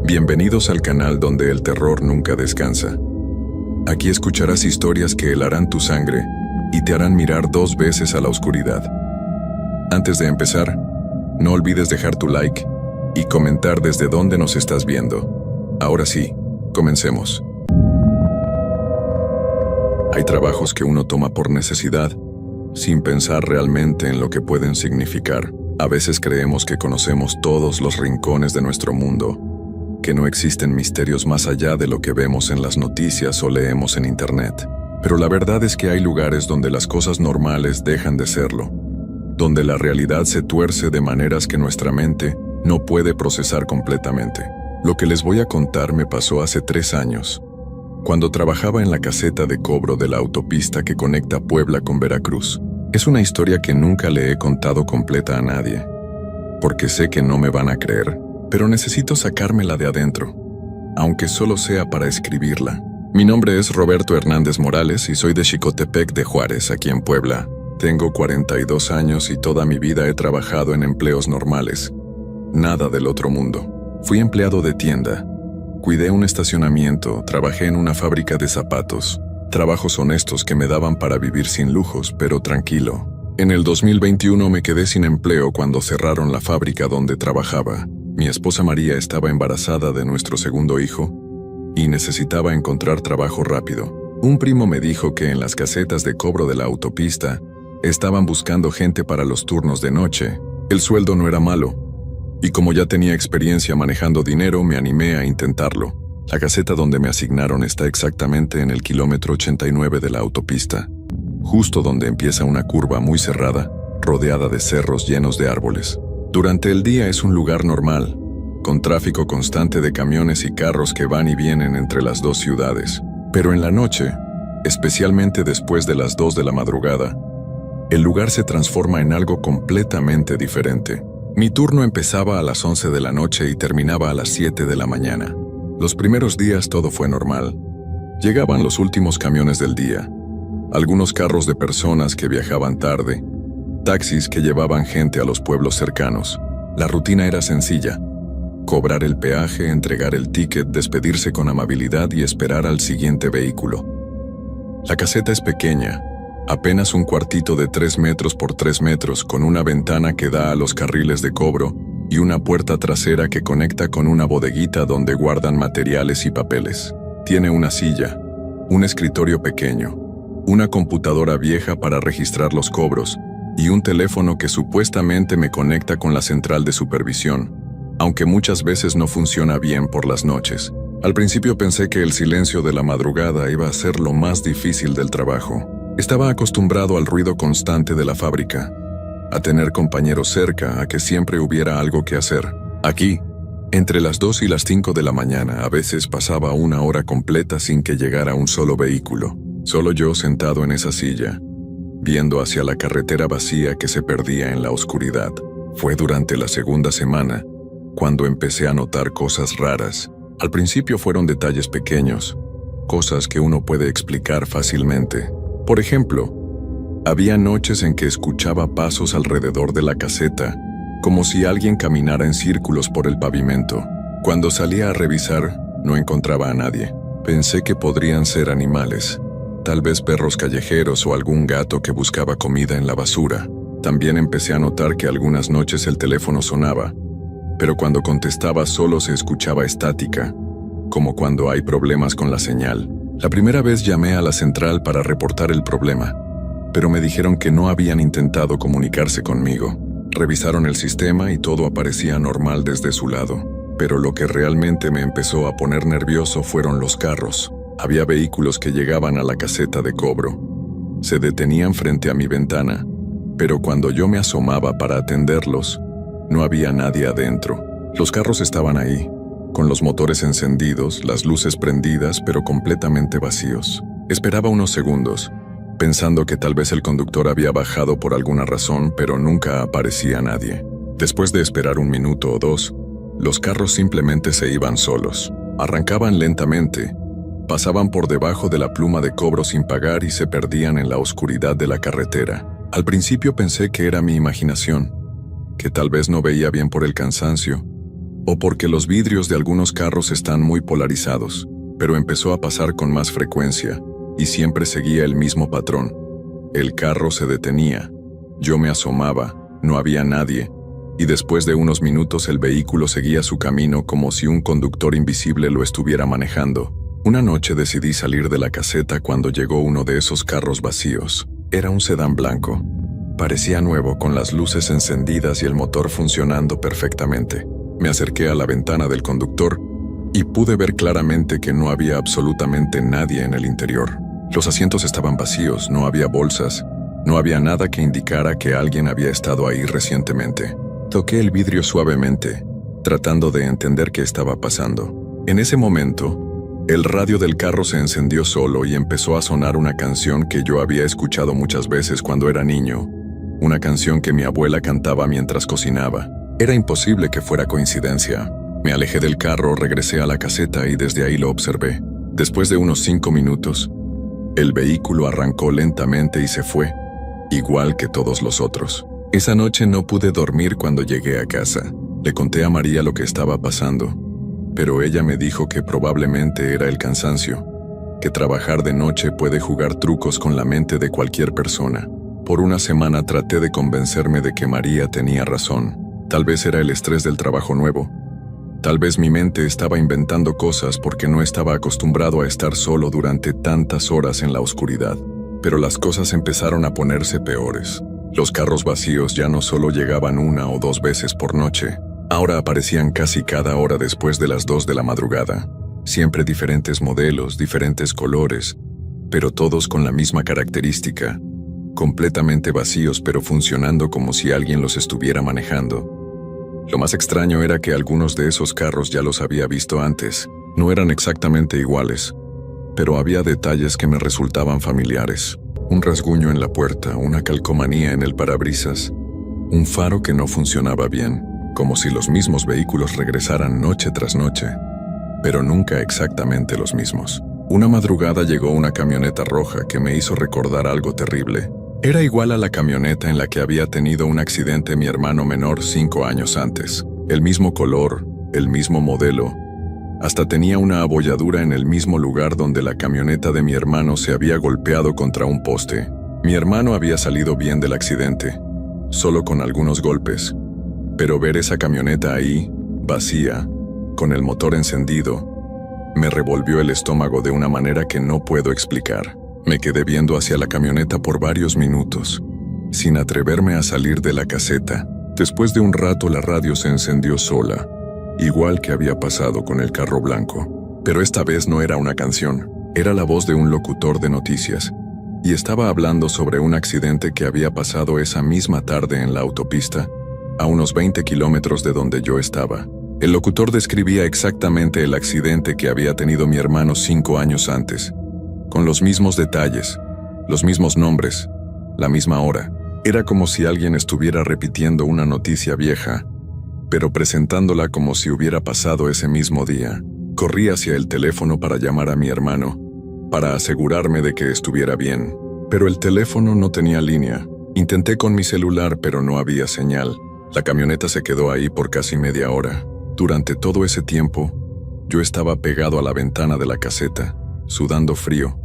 Bienvenidos al canal donde el terror nunca descansa. Aquí escucharás historias que helarán tu sangre y te harán mirar 2 veces a la oscuridad. Antes de empezar, no olvides dejar tu like y comentar desde dónde nos estás viendo. Ahora sí, comencemos. Hay trabajos que uno toma por necesidad, sin pensar realmente en lo que pueden significar. A veces creemos que conocemos todos los rincones de nuestro mundo, que no existen misterios más allá de lo que vemos en las noticias o leemos en internet. Pero la verdad es que hay lugares donde las cosas normales dejan de serlo, donde la realidad se tuerce de maneras que nuestra mente no puede procesar completamente. Lo que les voy a contar me pasó hace 3 años, cuando trabajaba en la caseta de cobro de la autopista que conecta Puebla con Veracruz. Es una historia que nunca le he contado completa a nadie, porque sé que no me van a creer, pero necesito sacármela de adentro, aunque solo sea para escribirla. Mi nombre es Roberto Hernández Morales y soy de Xicotepec de Juárez, aquí en Puebla. Tengo 42 años y toda mi vida he trabajado en empleos normales. Nada del otro mundo. Fui empleado de tienda, cuidé un estacionamiento, trabajé en una fábrica de zapatos. Trabajos honestos que me daban para vivir sin lujos, pero tranquilo. En el 2021 me quedé sin empleo cuando cerraron la fábrica donde trabajaba. Mi esposa María estaba embarazada de nuestro segundo hijo y necesitaba encontrar trabajo rápido. Un primo me dijo que en las casetas de cobro de la autopista estaban buscando gente para los turnos de noche. El sueldo no era malo, y como ya tenía experiencia manejando dinero, me animé a intentarlo. La caseta donde me asignaron está exactamente en el kilómetro 89 de la autopista, justo donde empieza una curva muy cerrada, rodeada de cerros llenos de árboles. Durante el día es un lugar normal, con tráfico constante de camiones y carros que van y vienen entre las 2 ciudades. Pero en la noche, especialmente después de las 2 de la madrugada, el lugar se transforma en algo completamente diferente. Mi turno empezaba a las 11 de la noche y terminaba a las 7 de la mañana. Los primeros días todo fue normal. Llegaban los últimos camiones del día, algunos carros de personas que viajaban tarde, taxis que llevaban gente a los pueblos cercanos. La rutina era sencilla: cobrar el peaje, entregar el ticket, despedirse con amabilidad y esperar al siguiente vehículo. La caseta es pequeña, apenas un cuartito de 3 metros por 3 metros, con una ventana que da a los carriles de cobro y una puerta trasera que conecta con una bodeguita donde guardan materiales y papeles. Tiene una silla, un escritorio pequeño, una computadora vieja para registrar los cobros y un teléfono que supuestamente me conecta con la central de supervisión, aunque muchas veces no funciona bien por las noches. Al principio pensé que el silencio de la madrugada iba a ser lo más difícil del trabajo. Estaba acostumbrado al ruido constante de la fábrica, a tener compañeros cerca, a que siempre hubiera algo que hacer. Aquí, entre las 2 y las 5 de la mañana, a veces pasaba 1 hora completa sin que llegara un solo vehículo. Solo yo sentado en esa silla, viendo hacia la carretera vacía que se perdía en la oscuridad. Fue durante la segunda semana cuando empecé a notar cosas raras. Al principio fueron detalles pequeños, cosas que uno puede explicar fácilmente. Por ejemplo, había noches en que escuchaba pasos alrededor de la caseta, como si alguien caminara en círculos por el pavimento. Cuando salía a revisar, no encontraba a nadie. Pensé que podrían ser animales, tal vez perros callejeros o algún gato que buscaba comida en la basura. También empecé a notar que algunas noches el teléfono sonaba, pero cuando contestaba solo se escuchaba estática, como cuando hay problemas con la señal. La primera vez llamé a la central para reportar el problema, pero me dijeron que no habían intentado comunicarse conmigo. Revisaron el sistema y todo aparecía normal desde su lado, pero lo que realmente me empezó a poner nervioso fueron los carros. Había vehículos que llegaban a la caseta de cobro. Se detenían frente a mi ventana, pero cuando yo me asomaba para atenderlos, no había nadie adentro. Los carros estaban ahí, con los motores encendidos, las luces prendidas, pero completamente vacíos. Esperaba unos segundos, pensando que tal vez el conductor había bajado por alguna razón, pero nunca aparecía nadie. Después de esperar 1 minuto o 2, los carros simplemente se iban solos. Arrancaban lentamente, pasaban por debajo de la pluma de cobro sin pagar y se perdían en la oscuridad de la carretera. Al principio pensé que era mi imaginación, que tal vez no veía bien por el cansancio, o porque los vidrios de algunos carros están muy polarizados, pero empezó a pasar con más frecuencia, y siempre seguía el mismo patrón. El carro se detenía, yo me asomaba, no había nadie, y después de unos minutos el vehículo seguía su camino como si un conductor invisible lo estuviera manejando. Una noche decidí salir de la caseta cuando llegó uno de esos carros vacíos. Era un sedán blanco. Parecía nuevo, con las luces encendidas y el motor funcionando perfectamente. Me acerqué a la ventana del conductor y pude ver claramente que no había absolutamente nadie en el interior. Los asientos estaban vacíos, no había bolsas, no había nada que indicara que alguien había estado ahí recientemente. Toqué el vidrio suavemente, tratando de entender qué estaba pasando. En ese momento, el radio del carro se encendió solo y empezó a sonar una canción que yo había escuchado muchas veces cuando era niño, una canción que mi abuela cantaba mientras cocinaba. Era imposible que fuera coincidencia. Me alejé del carro, regresé a la caseta y desde ahí lo observé. Después de unos 5 minutos, el vehículo arrancó lentamente y se fue, igual que todos los otros. Esa noche no pude dormir cuando llegué a casa. Le conté a María lo que estaba pasando, pero ella me dijo que probablemente era el cansancio, que trabajar de noche puede jugar trucos con la mente de cualquier persona. Por una semana traté de convencerme de que María tenía razón. Tal vez era el estrés del trabajo nuevo. Tal vez mi mente estaba inventando cosas porque no estaba acostumbrado a estar solo durante tantas horas en la oscuridad. Pero las cosas empezaron a ponerse peores. Los carros vacíos ya no solo llegaban 1 o 2 veces por noche, ahora aparecían casi cada hora después de las 2 de la madrugada. Siempre diferentes modelos, diferentes colores, pero todos con la misma característica. Completamente vacíos pero funcionando como si alguien los estuviera manejando. Lo más extraño era que algunos de esos carros ya los había visto antes. No eran exactamente iguales, pero había detalles que me resultaban familiares. Un rasguño en la puerta, una calcomanía en el parabrisas, un faro que no funcionaba bien, como si los mismos vehículos regresaran noche tras noche, pero nunca exactamente los mismos. Una madrugada llegó una camioneta roja que me hizo recordar algo terrible. Era igual a la camioneta en la que había tenido un accidente mi hermano menor 5 años antes. El mismo color, el mismo modelo. Hasta tenía una abolladura en el mismo lugar donde la camioneta de mi hermano se había golpeado contra un poste. Mi hermano había salido bien del accidente, solo con algunos golpes. Pero ver esa camioneta ahí, vacía, con el motor encendido, me revolvió el estómago de una manera que no puedo explicar. Me quedé viendo hacia la camioneta por varios minutos, sin atreverme a salir de la caseta. Después de un rato la radio se encendió sola, igual que había pasado con el carro blanco. Pero esta vez no era una canción, era la voz de un locutor de noticias, y estaba hablando sobre un accidente que había pasado esa misma tarde en la autopista, a unos 20 kilómetros de donde yo estaba. El locutor describía exactamente el accidente que había tenido mi hermano 5 años antes, con los mismos detalles, los mismos nombres, la misma hora. Era como si alguien estuviera repitiendo una noticia vieja, pero presentándola como si hubiera pasado ese mismo día. Corrí hacia el teléfono para llamar a mi hermano, para asegurarme de que estuviera bien, pero el teléfono no tenía línea. Intenté con mi celular, pero no había señal. La camioneta se quedó ahí por casi media hora. Durante todo ese tiempo, yo estaba pegado a la ventana de la caseta, sudando frío,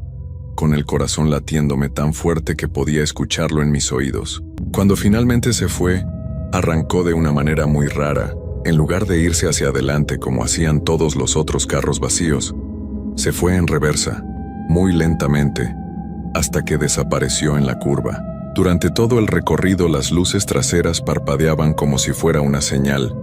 con el corazón latiéndome tan fuerte que podía escucharlo en mis oídos. Cuando finalmente se fue, arrancó de una manera muy rara. En lugar de irse hacia adelante como hacían todos los otros carros vacíos, se fue en reversa, muy lentamente, hasta que desapareció en la curva. Durante todo el recorrido las luces traseras parpadeaban como si fuera una señal,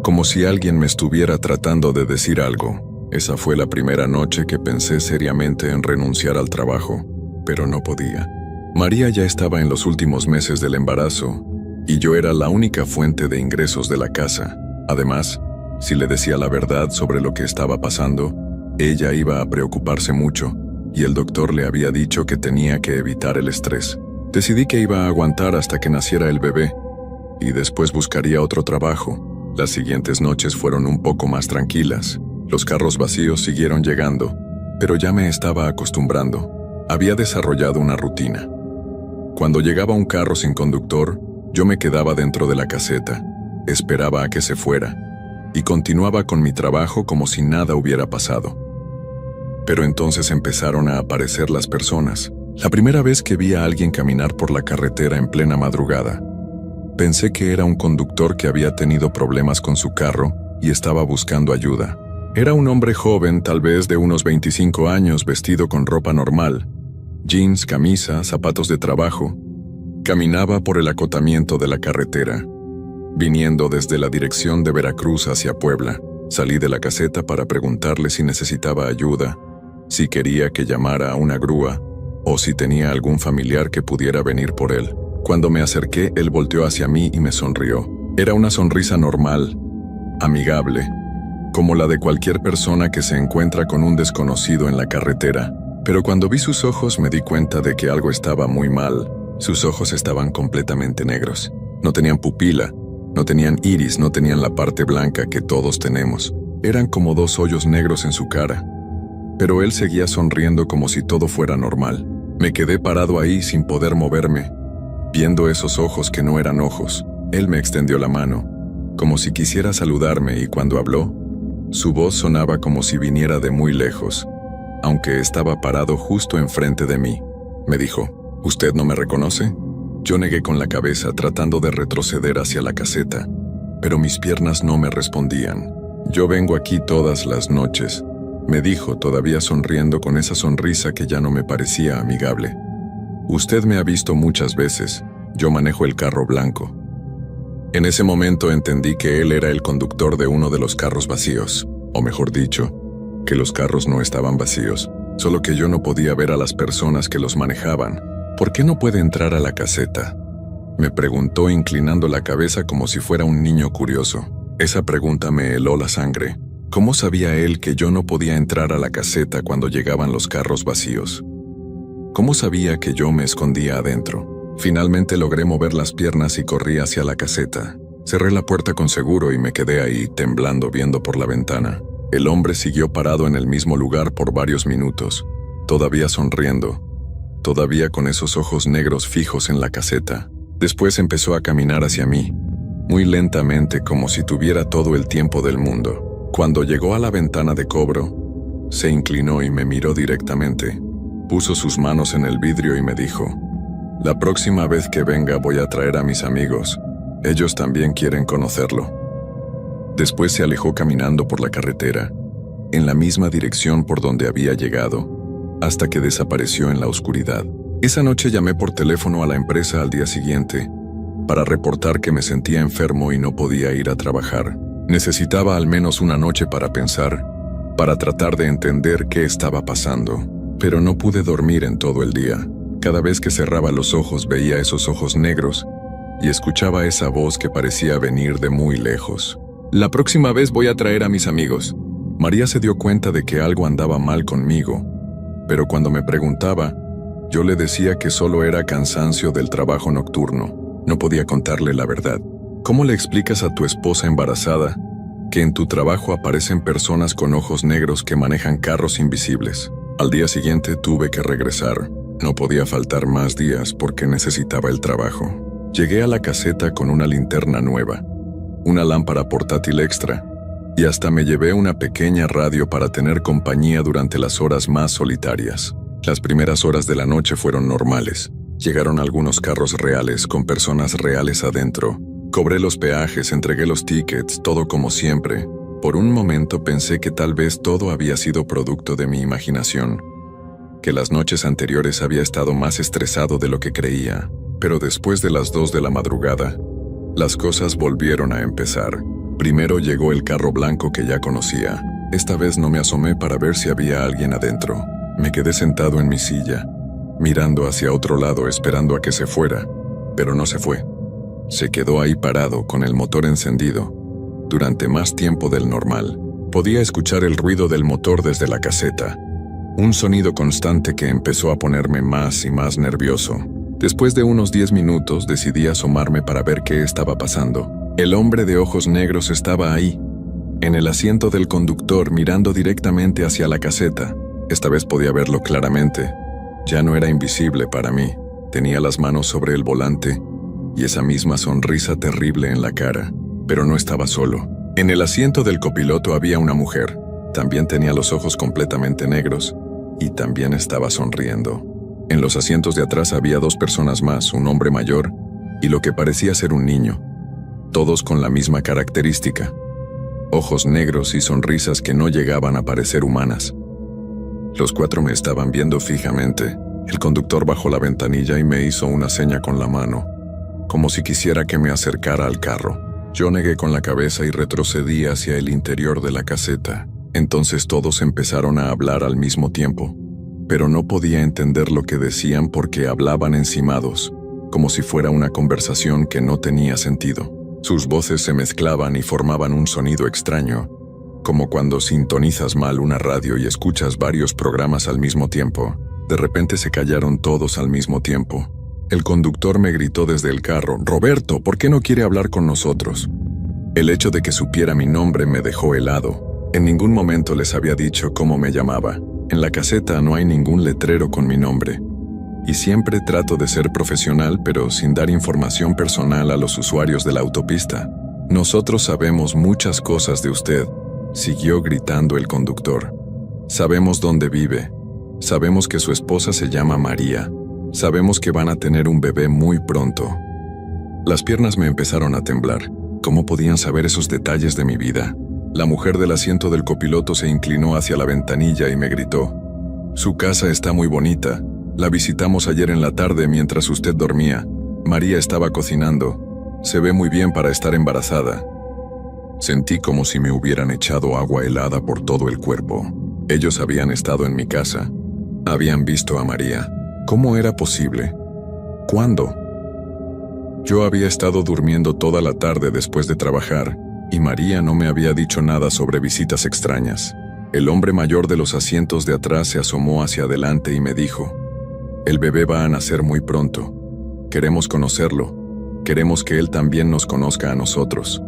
como si alguien me estuviera tratando de decir algo. Esa fue la primera noche que pensé seriamente en renunciar al trabajo, pero no podía. María ya estaba en los últimos meses del embarazo, y yo era la única fuente de ingresos de la casa. Además, si le decía la verdad sobre lo que estaba pasando, ella iba a preocuparse mucho, y el doctor le había dicho que tenía que evitar el estrés. Decidí que iba a aguantar hasta que naciera el bebé, y después buscaría otro trabajo. Las siguientes noches fueron un poco más tranquilas. Los carros vacíos siguieron llegando, pero ya me estaba acostumbrando. Había desarrollado una rutina. Cuando llegaba un carro sin conductor, yo me quedaba dentro de la caseta. Esperaba a que se fuera. y continuaba con mi trabajo como si nada hubiera pasado. Pero entonces empezaron a aparecer las personas. La primera vez que vi a alguien caminar por la carretera en plena madrugada, pensé que era un conductor que había tenido problemas con su carro y estaba buscando ayuda. Era un hombre joven, tal vez de unos 25 años, vestido con ropa normal, jeans, camisa, zapatos de trabajo. Caminaba por el acotamiento de la carretera, viniendo desde la dirección de Veracruz hacia Puebla. Salí de la caseta para preguntarle si necesitaba ayuda, si quería que llamara a una grúa o si tenía algún familiar que pudiera venir por él. Cuando me acerqué, él volteó hacia mí y me sonrió. Era una sonrisa normal, amigable, como la de cualquier persona que se encuentra con un desconocido en la carretera. Pero cuando vi sus ojos me di cuenta de que algo estaba muy mal. Sus ojos estaban completamente negros. No tenían pupila, no tenían iris, no tenían la parte blanca que todos tenemos. Eran como dos hoyos negros en su cara. Pero él seguía sonriendo como si todo fuera normal. Me quedé parado ahí sin poder moverme, viendo esos ojos que no eran ojos. Él me extendió la mano, como si quisiera saludarme, y cuando habló, su voz sonaba como si viniera de muy lejos, aunque estaba parado justo enfrente de mí. Me dijo, ¿usted no me reconoce? Yo negué con la cabeza tratando de retroceder hacia la caseta, pero mis piernas no me respondían. Yo vengo aquí todas las noches, me dijo, todavía sonriendo con esa sonrisa que ya no me parecía amigable. Usted me ha visto muchas veces, yo manejo el carro blanco. En ese momento entendí que él era el conductor de uno de los carros vacíos, o mejor dicho, que los carros no estaban vacíos, solo que yo no podía ver a las personas que los manejaban. ¿Por qué no puede entrar a la caseta?, me preguntó inclinando la cabeza como si fuera un niño curioso. Esa pregunta me heló la sangre. ¿Cómo sabía él que yo no podía entrar a la caseta cuando llegaban los carros vacíos? ¿Cómo sabía que yo me escondía adentro? Finalmente logré mover las piernas y corrí hacia la caseta. Cerré la puerta con seguro y me quedé ahí, temblando, viendo por la ventana. El hombre siguió parado en el mismo lugar por varios minutos, todavía sonriendo, todavía con esos ojos negros fijos en la caseta. Después empezó a caminar hacia mí, muy lentamente, como si tuviera todo el tiempo del mundo. Cuando llegó a la ventana de cobro, se inclinó y me miró directamente. Puso sus manos en el vidrio y me dijo, la próxima vez que venga voy a traer a mis amigos. Ellos también quieren conocerlo. Después se alejó caminando por la carretera, en la misma dirección por donde había llegado, hasta que desapareció en la oscuridad. Esa noche llamé por teléfono a la empresa al día siguiente, para reportar que me sentía enfermo y no podía ir a trabajar. Necesitaba al menos una noche para pensar, para tratar de entender qué estaba pasando, pero no pude dormir en todo el día. Cada vez que cerraba los ojos veía esos ojos negros y escuchaba esa voz que parecía venir de muy lejos. La próxima vez voy a traer a mis amigos. María se dio cuenta de que algo andaba mal conmigo, pero cuando me preguntaba, yo le decía que solo era cansancio del trabajo nocturno. No podía contarle la verdad. ¿Cómo le explicas a tu esposa embarazada que en tu trabajo aparecen personas con ojos negros que manejan carros invisibles? Al día siguiente tuve que regresar. No podía faltar más días porque necesitaba el trabajo. Llegué a la caseta con una linterna nueva, una lámpara portátil extra, y hasta me llevé una pequeña radio para tener compañía durante las horas más solitarias. Las primeras horas de la noche fueron normales. Llegaron algunos carros reales con personas reales adentro. Cobré los peajes, entregué los tickets, todo como siempre. Por un momento pensé que tal vez todo había sido producto de mi imaginación, que las noches anteriores había estado más estresado de lo que creía. Pero después de las 2 de la madrugada, las cosas volvieron a empezar. Primero llegó el carro blanco que ya conocía. Esta vez no me asomé para ver si había alguien adentro. Me quedé sentado en mi silla, mirando hacia otro lado esperando a que se fuera, pero no se fue. Se quedó ahí parado con el motor encendido, durante más tiempo del normal. Podía escuchar el ruido del motor desde la caseta, un sonido constante que empezó a ponerme más y más nervioso. Después de unos 10 minutos decidí asomarme para ver qué estaba pasando. El hombre de ojos negros estaba ahí, en el asiento del conductor, mirando directamente hacia la caseta. Esta vez podía verlo claramente. Ya no era invisible para mí. Tenía las manos sobre el volante y esa misma sonrisa terrible en la cara. Pero no estaba solo. En el asiento del copiloto había una mujer. También tenía los ojos completamente negros y también estaba sonriendo. En los asientos de atrás había 2 personas más, un hombre mayor y lo que parecía ser un niño, todos con la misma característica: ojos negros y sonrisas que no llegaban a parecer humanas. Los 4 me estaban viendo fijamente. El conductor bajó la ventanilla y me hizo una seña con la mano, como si quisiera que me acercara al carro. Yo negué con la cabeza y retrocedí hacia el interior de la caseta. Entonces todos empezaron a hablar al mismo tiempo, pero no podía entender lo que decían porque hablaban encimados, como si fuera una conversación que no tenía sentido. Sus voces se mezclaban y formaban un sonido extraño, como cuando sintonizas mal una radio y escuchas varios programas al mismo tiempo. De repente se callaron todos al mismo tiempo. El conductor me gritó desde el carro: «Roberto, ¿por qué no quiere hablar con nosotros?». El hecho de que supiera mi nombre me dejó helado. En ningún momento les había dicho cómo me llamaba. En la caseta no hay ningún letrero con mi nombre. Y siempre trato de ser profesional, pero sin dar información personal a los usuarios de la autopista. «Nosotros sabemos muchas cosas de usted», siguió gritando el conductor. «Sabemos dónde vive. Sabemos que su esposa se llama María. Sabemos que van a tener un bebé muy pronto». Las piernas me empezaron a temblar. ¿Cómo podían saber esos detalles de mi vida? La mujer del asiento del copiloto se inclinó hacia la ventanilla y me gritó: «Su casa está muy bonita. La visitamos ayer en la tarde mientras usted dormía. María estaba cocinando. Se ve muy bien para estar embarazada». Sentí como si me hubieran echado agua helada por todo el cuerpo. Ellos habían estado en mi casa. Habían visto a María. ¿Cómo era posible? ¿Cuándo? Yo había estado durmiendo toda la tarde después de trabajar, y María no me había dicho nada sobre visitas extrañas. El hombre mayor de los asientos de atrás se asomó hacia adelante y me dijo: «El bebé va a nacer muy pronto. Queremos conocerlo. Queremos que él también nos conozca a nosotros».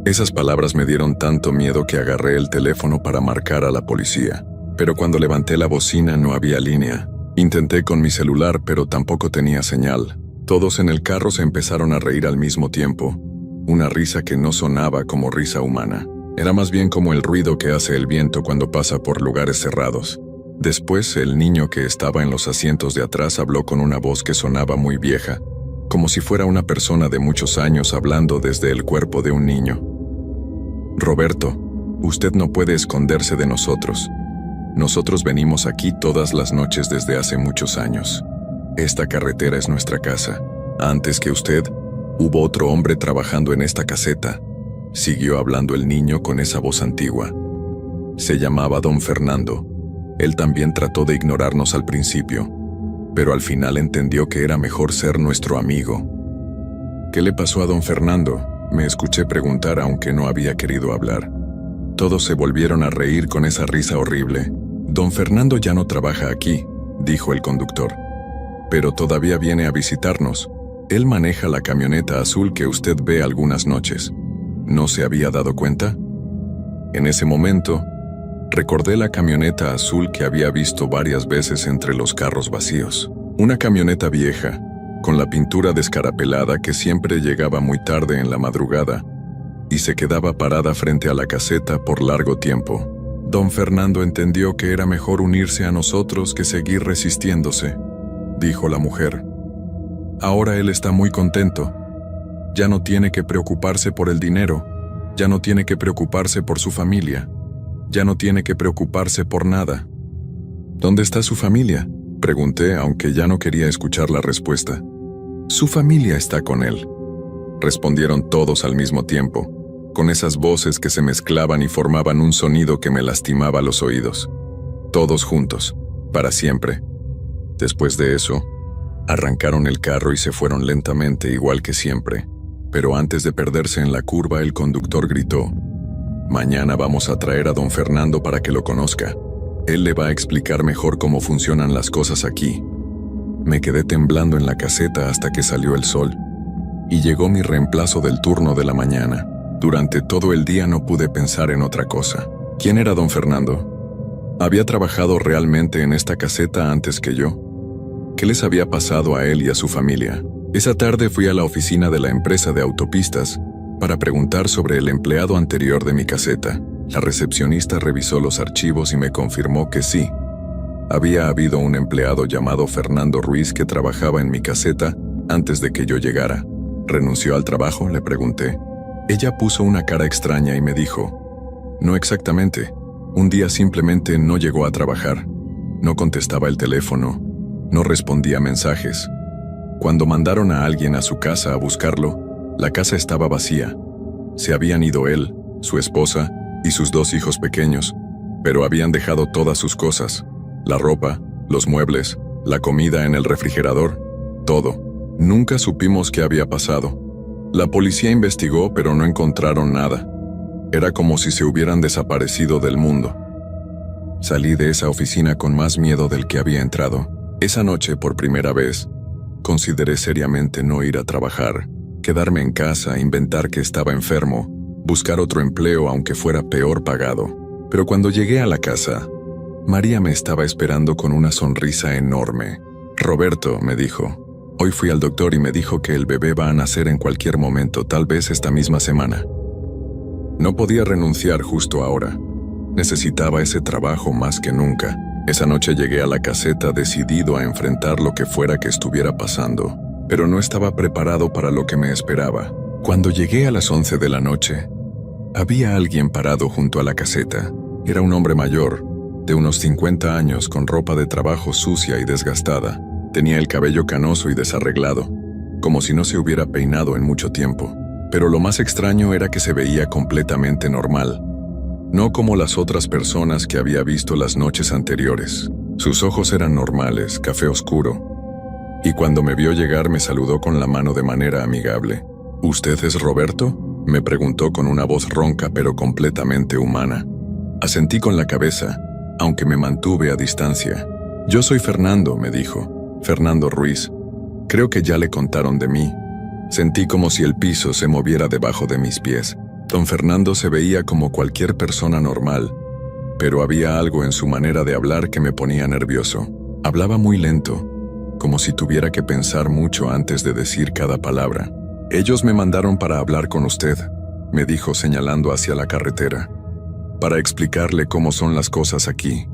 Esas palabras me dieron tanto miedo que agarré el teléfono para marcar a la policía. Pero cuando levanté la bocina no había línea. Intenté con mi celular, pero tampoco tenía señal. Todos en el carro se empezaron a reír al mismo tiempo. Una risa que no sonaba como risa humana. Era más bien como el ruido que hace el viento cuando pasa por lugares cerrados. Después, el niño que estaba en los asientos de atrás habló con una voz que sonaba muy vieja, como si fuera una persona de muchos años hablando desde el cuerpo de un niño. «Roberto, usted no puede esconderse de nosotros. Nosotros venimos aquí todas las noches desde hace muchos años. Esta carretera es nuestra casa. Antes que usted, hubo otro hombre trabajando en esta caseta», siguió hablando el niño con esa voz antigua. Se llamaba Don Fernando. Él también trató de ignorarnos al principio, pero al final entendió que era mejor ser nuestro amigo. «¿Qué le pasó a Don Fernando?», me escuché preguntar aunque no había querido hablar. Todos se volvieron a reír con esa risa horrible. «Don Fernando ya no trabaja aquí», dijo el conductor, «pero todavía viene a visitarnos. Él maneja la camioneta azul que usted ve algunas noches. ¿No se había dado cuenta?». En ese momento, recordé la camioneta azul que había visto varias veces entre los carros vacíos. Una camioneta vieja, con la pintura descarapelada que siempre llegaba muy tarde en la madrugada y se quedaba parada frente a la caseta por largo tiempo. Don Fernando entendió que era mejor unirse a nosotros que seguir resistiéndose, dijo la mujer. Ahora él está muy contento. Ya no tiene que preocuparse por el dinero, ya no tiene que preocuparse por su familia, ya no tiene que preocuparse por nada. ¿Dónde está su familia?, pregunté, aunque ya no quería escuchar la respuesta. Su familia está con él, respondieron todos al mismo tiempo, con esas voces que se mezclaban y formaban un sonido que me lastimaba los oídos. Todos juntos, para siempre. Después de eso, arrancaron el carro y se fueron lentamente igual que siempre, pero antes de perderse en la curva el conductor gritó: «Mañana vamos a traer a don Fernando para que lo conozca. Él le va a explicar mejor cómo funcionan las cosas aquí». Me quedé temblando en la caseta hasta que salió el sol, y llegó mi reemplazo del turno de la mañana. Durante todo el día no pude pensar en otra cosa. ¿Quién era don Fernando? ¿Había trabajado realmente en esta caseta antes que yo? ¿Qué les había pasado a él y a su familia? Esa tarde fui a la oficina de la empresa de autopistas para preguntar sobre el empleado anterior de mi caseta. La recepcionista revisó los archivos y me confirmó que sí. Había habido un empleado llamado Fernando Ruiz que trabajaba en mi caseta antes de que yo llegara. ¿Renunció al trabajo?, le pregunté. Ella puso una cara extraña y me dijo: no exactamente. Un día simplemente no llegó a trabajar. No contestaba el teléfono. No respondía mensajes. Cuando mandaron a alguien a su casa a buscarlo, la casa estaba vacía. Se habían ido él, su esposa y sus 2 hijos pequeños, pero habían dejado todas sus cosas: la ropa, los muebles, la comida en el refrigerador, todo. Nunca supimos qué había pasado. La policía investigó, pero no encontraron nada. Era como si se hubieran desaparecido del mundo. Salí de esa oficina con más miedo del que había entrado. Esa noche, por primera vez, consideré seriamente no ir a trabajar, quedarme en casa, inventar que estaba enfermo, buscar otro empleo aunque fuera peor pagado. Pero cuando llegué a la casa, María me estaba esperando con una sonrisa enorme. «Roberto», me dijo, «hoy fui al doctor y me dijo que el bebé va a nacer en cualquier momento, tal vez esta misma semana». No podía renunciar justo ahora. Necesitaba ese trabajo más que nunca. Esa noche llegué a la caseta decidido a enfrentar lo que fuera que estuviera pasando, pero no estaba preparado para lo que me esperaba. Cuando llegué a las 11 de la noche, había alguien parado junto a la caseta. Era un hombre mayor, de unos 50 años, con ropa de trabajo sucia y desgastada. Tenía el cabello canoso y desarreglado, como si no se hubiera peinado en mucho tiempo. Pero lo más extraño era que se veía completamente normal, no como las otras personas que había visto las noches anteriores. Sus ojos eran normales, café oscuro, y cuando me vio llegar me saludó con la mano de manera amigable. «¿Usted es Roberto?», me preguntó con una voz ronca pero completamente humana. Asentí con la cabeza, aunque me mantuve a distancia. «Yo soy Fernando», me dijo. «Fernando Ruiz. Creo que ya le contaron de mí». Sentí como si el piso se moviera debajo de mis pies. Don Fernando se veía como cualquier persona normal, pero había algo en su manera de hablar que me ponía nervioso. Hablaba muy lento, como si tuviera que pensar mucho antes de decir cada palabra. «Ellos me mandaron para hablar con usted», me dijo señalando hacia la carretera, «para explicarle cómo son las cosas aquí».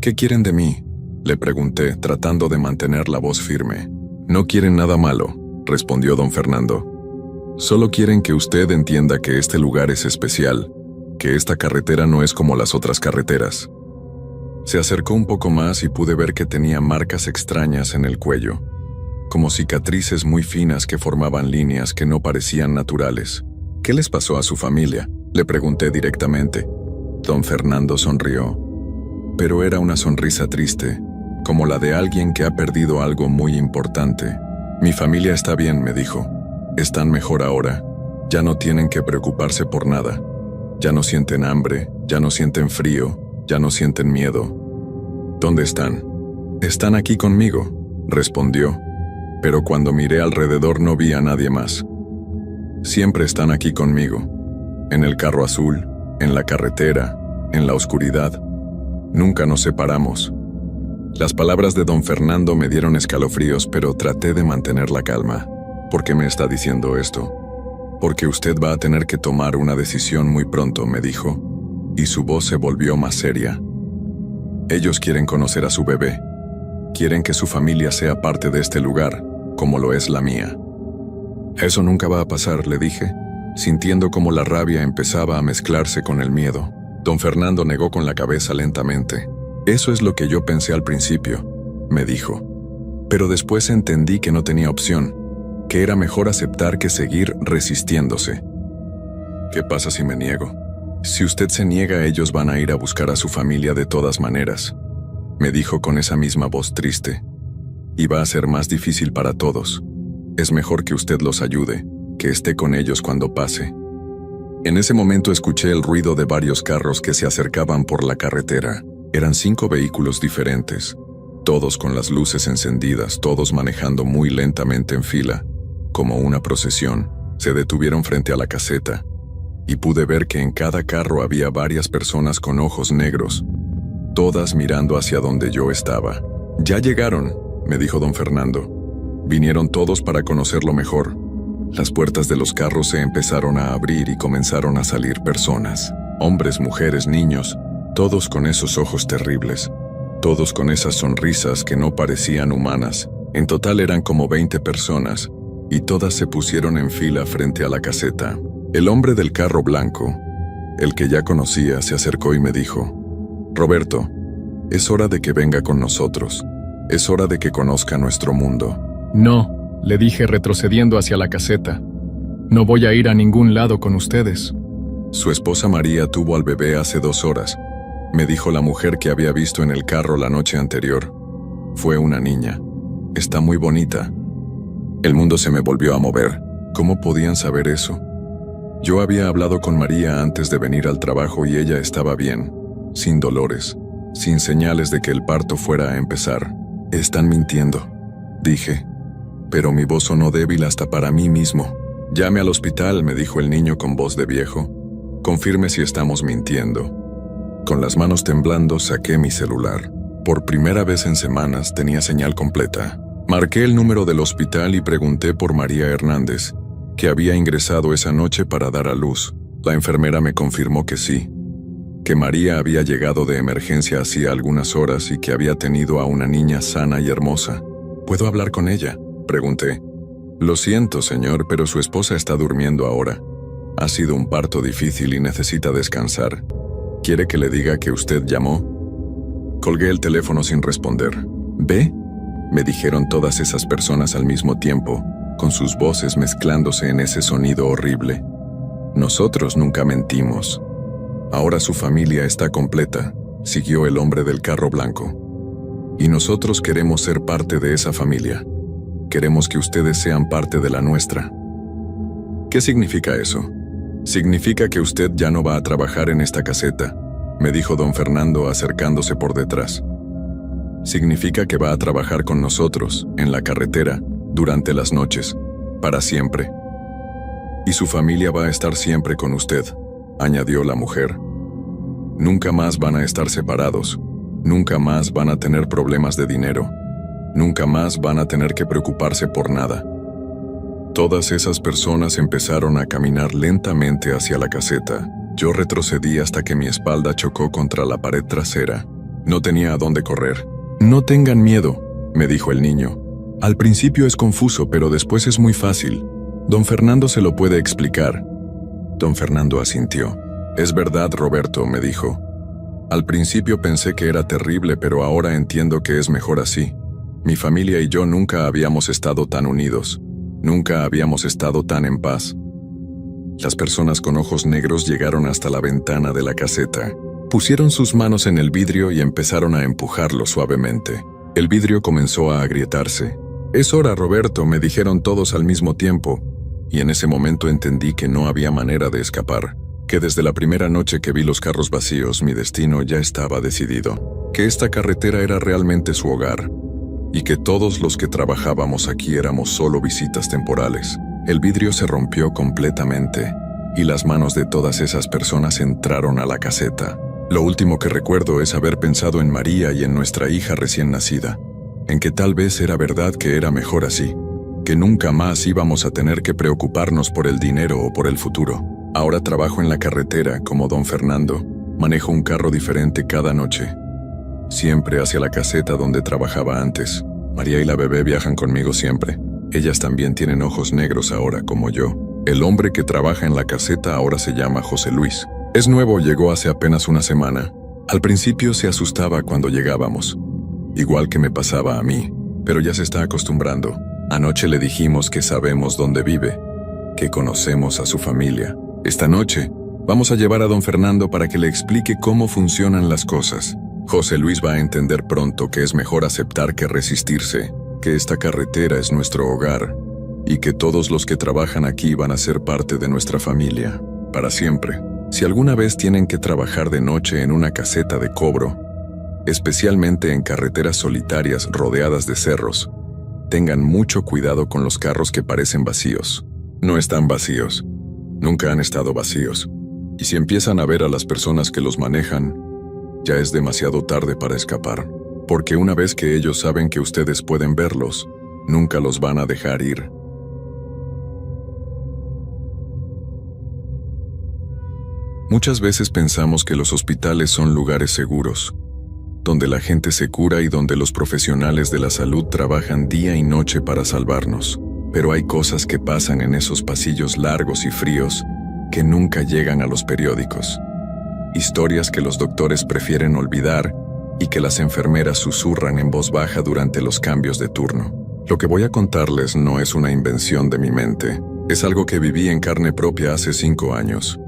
«¿Qué quieren de mí?», le pregunté, tratando de mantener la voz firme. «No quieren nada malo», respondió don Fernando. «Solo quieren que usted entienda que este lugar es especial, que esta carretera no es como las otras carreteras». Se acercó un poco más y pude ver que tenía marcas extrañas en el cuello, como cicatrices muy finas que formaban líneas que no parecían naturales. «¿Qué les pasó a su familia?», le pregunté directamente. Don Fernando sonrió, pero era una sonrisa triste, como la de alguien que ha perdido algo muy importante. «Mi familia está bien», me dijo. «Están mejor ahora. Ya no tienen que preocuparse por nada. Ya no sienten hambre, ya no sienten frío, ya no sienten miedo». «¿Dónde están?». «Están aquí conmigo», respondió, pero cuando miré alrededor no vi a nadie más. «Siempre están aquí conmigo, en el carro azul, en la carretera, en la oscuridad. Nunca nos separamos». Las palabras de don Fernando me dieron escalofríos, pero traté de mantener la calma. «¿Por qué me está diciendo esto?». «Porque usted va a tener que tomar una decisión muy pronto», me dijo, y su voz se volvió más seria. «Ellos quieren conocer a su bebé. Quieren que su familia sea parte de este lugar, como lo es la mía». «Eso nunca va a pasar», le dije, sintiendo como la rabia empezaba a mezclarse con el miedo. Don Fernando negó con la cabeza lentamente. «Eso es lo que yo pensé al principio», me dijo. «Pero después entendí que no tenía opción, que era mejor aceptar que seguir resistiéndose». «¿Qué pasa si me niego?». «Si usted se niega, ellos van a ir a buscar a su familia de todas maneras», me dijo con esa misma voz triste. «Y va a ser más difícil para todos. Es mejor que usted los ayude, que esté con ellos cuando pase». En ese momento escuché el ruido de varios carros que se acercaban por la carretera. Eran 5 vehículos diferentes, todos con las luces encendidas, todos manejando muy lentamente en fila, como una procesión. Se detuvieron frente a la caseta, y pude ver que en cada carro había varias personas con ojos negros, todas mirando hacia donde yo estaba. «Ya llegaron», me dijo don Fernando. «Vinieron todos para conocerlo mejor. Las puertas de los carros se empezaron a abrir y comenzaron a salir personas. Hombres, mujeres, niños, todos con esos ojos terribles. Todos con esas sonrisas que no parecían humanas. En total eran como 20 personas, y todas se pusieron en fila frente a la caseta. El hombre del carro blanco, el que ya conocía, se acercó y me dijo: «Roberto, es hora de que venga con nosotros. Es hora de que conozca nuestro mundo». «No», le dije retrocediendo hacia la caseta. «No voy a ir a ningún lado con ustedes». «Su esposa María tuvo al bebé hace 2 horas», me dijo la mujer que había visto en el carro la noche anterior. «Fue una niña. Está muy bonita». El mundo se me volvió a mover. ¿Cómo podían saber eso? Yo había hablado con María antes de venir al trabajo y ella estaba bien, sin dolores, sin señales de que el parto fuera a empezar. «Están mintiendo», dije, pero mi voz sonó débil hasta para mí mismo. «Llame al hospital», me dijo el niño con voz de viejo. «Confirme si estamos mintiendo». Con las manos temblando saqué mi celular. Por primera vez en semanas tenía señal completa. Marqué el número del hospital y pregunté por María Hernández, que había ingresado esa noche para dar a luz. La enfermera me confirmó que sí, que María había llegado de emergencia hacía algunas horas y que había tenido a una niña sana y hermosa. «¿Puedo hablar con ella?», pregunté. «Lo siento, señor, pero su esposa está durmiendo ahora. Ha sido un parto difícil y necesita descansar. ¿Quiere que le diga que usted llamó?». Colgué el teléfono sin responder. «¿Ve?», me dijeron todas esas personas al mismo tiempo, con sus voces mezclándose en ese sonido horrible. «Nosotros nunca mentimos». «Ahora su familia está completa», siguió el hombre del carro blanco. «Y nosotros queremos ser parte de esa familia. Queremos que ustedes sean parte de la nuestra». «¿Qué significa eso?». «Significa que usted ya no va a trabajar en esta caseta», me dijo don Fernando acercándose por detrás. «Significa que va a trabajar con nosotros, en la carretera, durante las noches, para siempre. Y su familia va a estar siempre con usted», añadió la mujer. «Nunca más van a estar separados, nunca más van a tener problemas de dinero, nunca más van a tener que preocuparse por nada». Todas esas personas empezaron a caminar lentamente hacia la caseta. Yo retrocedí hasta que mi espalda chocó contra la pared trasera. No tenía a dónde correr. «No tengan miedo», me dijo el niño. «Al principio es confuso, pero después es muy fácil. Don Fernando se lo puede explicar». Don Fernando asintió. «Es verdad, Roberto», me dijo. «Al principio pensé que era terrible, pero ahora entiendo que es mejor así. Mi familia y yo nunca habíamos estado tan unidos. Nunca habíamos estado tan en paz». Las personas con ojos negros llegaron hasta la ventana de la caseta. Pusieron sus manos en el vidrio y empezaron a empujarlo suavemente. El vidrio comenzó a agrietarse. «Es hora, Roberto», me dijeron todos al mismo tiempo, y en ese momento entendí que no había manera de escapar, que desde la primera noche que vi los carros vacíos mi destino ya estaba decidido, que esta carretera era realmente su hogar, y que todos los que trabajábamos aquí éramos solo visitas temporales. El vidrio se rompió completamente, y las manos de todas esas personas entraron a la caseta. Lo último que recuerdo es haber pensado en María y en nuestra hija recién nacida, en que tal vez era verdad que era mejor así, que nunca más íbamos a tener que preocuparnos por el dinero o por el futuro. Ahora trabajo en la carretera como don Fernando, manejo un carro diferente cada noche, siempre hacia la caseta donde trabajaba antes. María y la bebé viajan conmigo siempre. Ellas también tienen ojos negros ahora, como yo. El hombre que trabaja en la caseta ahora se llama José Luis. Es nuevo, llegó hace apenas una semana. Al principio se asustaba cuando llegábamos, igual que me pasaba a mí, pero ya se está acostumbrando. Anoche le dijimos que sabemos dónde vive, que conocemos a su familia. Esta noche vamos a llevar a don Fernando para que le explique cómo funcionan las cosas. José Luis va a entender pronto que es mejor aceptar que resistirse, que esta carretera es nuestro hogar y que todos los que trabajan aquí van a ser parte de nuestra familia, para siempre. Si alguna vez tienen que trabajar de noche en una caseta de cobro, especialmente en carreteras solitarias rodeadas de cerros, tengan mucho cuidado con los carros que parecen vacíos. No están vacíos, nunca han estado vacíos. Y si empiezan a ver a las personas que los manejan, ya es demasiado tarde para escapar, porque una vez que ellos saben que ustedes pueden verlos, nunca los van a dejar ir. Muchas veces pensamos que los hospitales son lugares seguros, donde la gente se cura y donde los profesionales de la salud trabajan día y noche para salvarnos. Pero hay cosas que pasan en esos pasillos largos y fríos que nunca llegan a los periódicos. Historias que los doctores prefieren olvidar y que las enfermeras susurran en voz baja durante los cambios de turno. Lo que voy a contarles no es una invención de mi mente, es algo que viví en carne propia hace 5 años,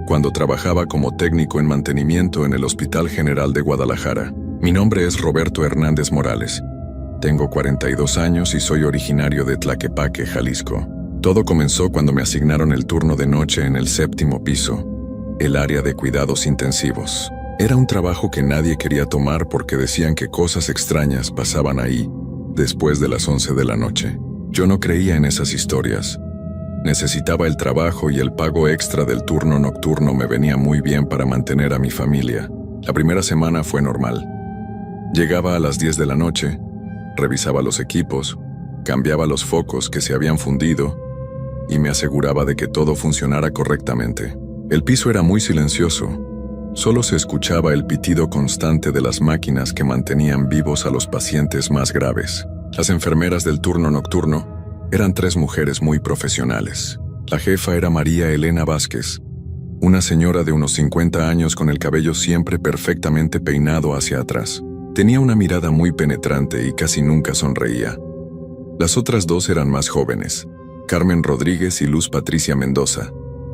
cuando trabajaba como técnico en mantenimiento en el Hospital General de Guadalajara. Mi nombre es Roberto Hernández Morales. Tengo 42 años y soy originario de Tlaquepaque, Jalisco. Todo comenzó cuando me asignaron el turno de noche en el 7º piso, el área de cuidados intensivos. Era un trabajo que nadie quería tomar porque decían que cosas extrañas pasaban ahí después de las 11 de la noche. Yo no creía en esas historias. Necesitaba el trabajo y el pago extra del turno nocturno me venía muy bien para mantener a mi familia. La primera semana fue normal. Llegaba a las 10 de la noche, revisaba los equipos, cambiaba los focos que se habían fundido y me aseguraba de que todo funcionara correctamente. El piso era muy silencioso. Solo se escuchaba el pitido constante de las máquinas que mantenían vivos a los pacientes más graves. Las enfermeras del turno nocturno eran 3 mujeres muy profesionales. La jefa era María Elena Vázquez, una señora de unos 50 años con el cabello siempre perfectamente peinado hacia atrás. Tenía una mirada muy penetrante y casi nunca sonreía. Las otras 2 eran más jóvenes, Carmen Rodríguez y Luz Patricia Mendoza.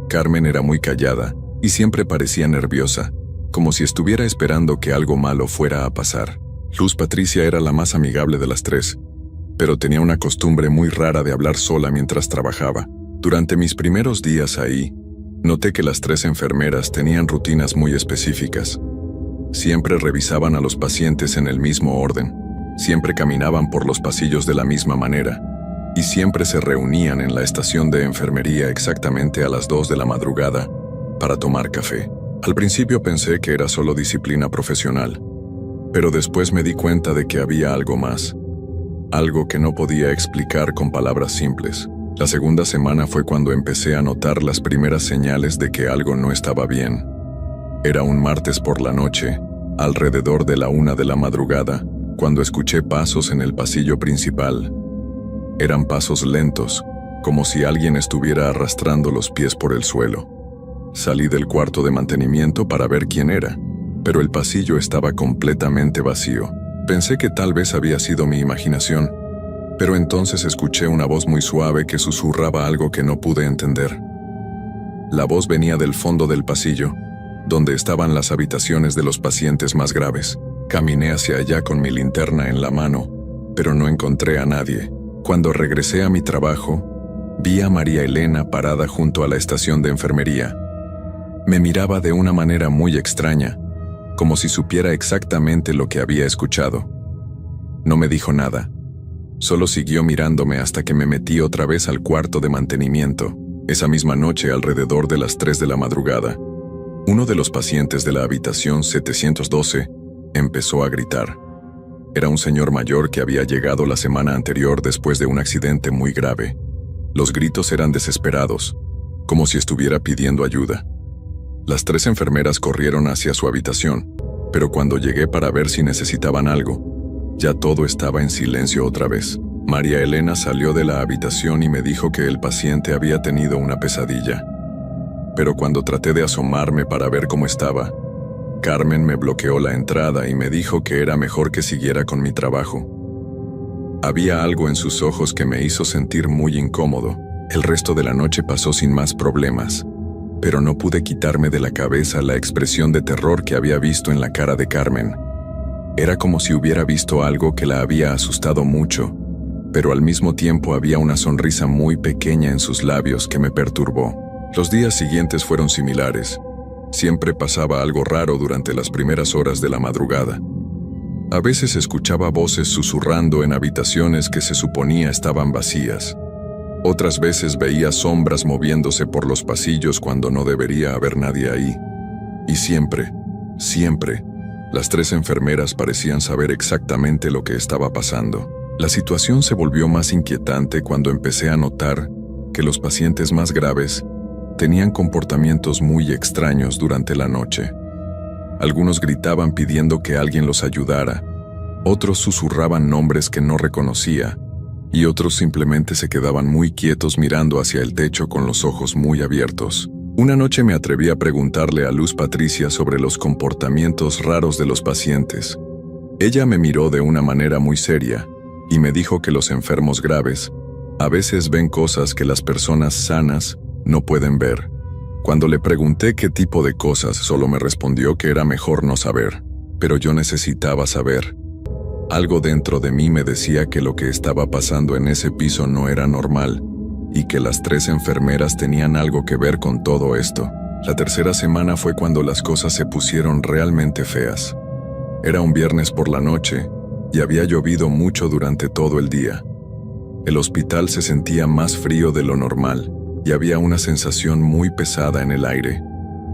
Carmen era muy callada y siempre parecía nerviosa, como si estuviera esperando que algo malo fuera a pasar. Luz Patricia era la más amigable de las 3, pero tenía una costumbre muy rara de hablar sola mientras trabajaba. Durante mis primeros días ahí, noté que las 3 enfermeras tenían rutinas muy específicas. Siempre revisaban a los pacientes en el mismo orden, siempre caminaban por los pasillos de la misma manera, y siempre se reunían en la estación de enfermería exactamente a las 2 de la madrugada para tomar café. Al principio pensé que era solo disciplina profesional, pero después me di cuenta de que había algo más, algo que no podía explicar con palabras simples. La segunda semana fue cuando empecé a notar las primeras señales de que algo no estaba bien. Era un martes por la noche, alrededor de la 1 de la madrugada, cuando escuché pasos en el pasillo principal. Eran pasos lentos, como si alguien estuviera arrastrando los pies por el suelo. Salí del cuarto de mantenimiento para ver quién era, pero el pasillo estaba completamente vacío. Pensé que tal vez había sido mi imaginación, pero entonces escuché una voz muy suave que susurraba algo que no pude entender. La voz venía del fondo del pasillo, donde estaban las habitaciones de los pacientes más graves. Caminé hacia allá con mi linterna en la mano, pero no encontré a nadie. Cuando regresé a mi trabajo, vi a María Elena parada junto a la estación de enfermería. Me miraba de una manera muy extraña, como si supiera exactamente lo que había escuchado. No me dijo nada, solo siguió mirándome hasta que me metí otra vez al cuarto de mantenimiento. Esa misma noche, alrededor de las 3 de la madrugada, uno de los pacientes de la habitación 712 empezó a gritar. Era un señor mayor que había llegado la semana anterior después de un accidente muy grave. Los gritos eran desesperados, como si estuviera pidiendo ayuda. Las 3 enfermeras corrieron hacia su habitación, pero cuando llegué para ver si necesitaban algo, ya todo estaba en silencio otra vez. María Elena salió de la habitación y me dijo que el paciente había tenido una pesadilla. Pero cuando traté de asomarme para ver cómo estaba, Carmen me bloqueó la entrada y me dijo que era mejor que siguiera con mi trabajo. Había algo en sus ojos que me hizo sentir muy incómodo. El resto de la noche pasó sin más problemas, pero no pude quitarme de la cabeza la expresión de terror que había visto en la cara de Carmen. Era como si hubiera visto algo que la había asustado mucho, pero al mismo tiempo había una sonrisa muy pequeña en sus labios que me perturbó. Los días siguientes fueron similares. Siempre pasaba algo raro durante las primeras horas de la madrugada. A veces escuchaba voces susurrando en habitaciones que se suponía estaban vacías. Otras veces veía sombras moviéndose por los pasillos cuando no debería haber nadie ahí. Y siempre, las 3 enfermeras parecían saber exactamente lo que estaba pasando. La situación se volvió más inquietante cuando empecé a notar que los pacientes más graves Tenían comportamientos muy extraños durante la noche. Algunos gritaban pidiendo que alguien los ayudara, otros susurraban nombres que no reconocía, y otros simplemente se quedaban muy quietos mirando hacia el techo con los ojos muy abiertos. Una noche me atreví a preguntarle a Luz Patricia sobre los comportamientos raros de los pacientes. Ella me miró de una manera muy seria y me dijo que los enfermos graves a veces ven cosas que las personas sanas no pueden ver. Cuando le pregunté qué tipo de cosas, solo me respondió que era mejor no saber, pero yo necesitaba saber. Algo dentro de mí me decía que lo que estaba pasando en ese piso no era normal y que las 3 enfermeras tenían algo que ver con todo esto. La tercera semana fue cuando las cosas se pusieron realmente feas. Era un viernes por la noche y había llovido mucho durante todo el día. El hospital se sentía más frío de lo normal y había una sensación muy pesada en el aire,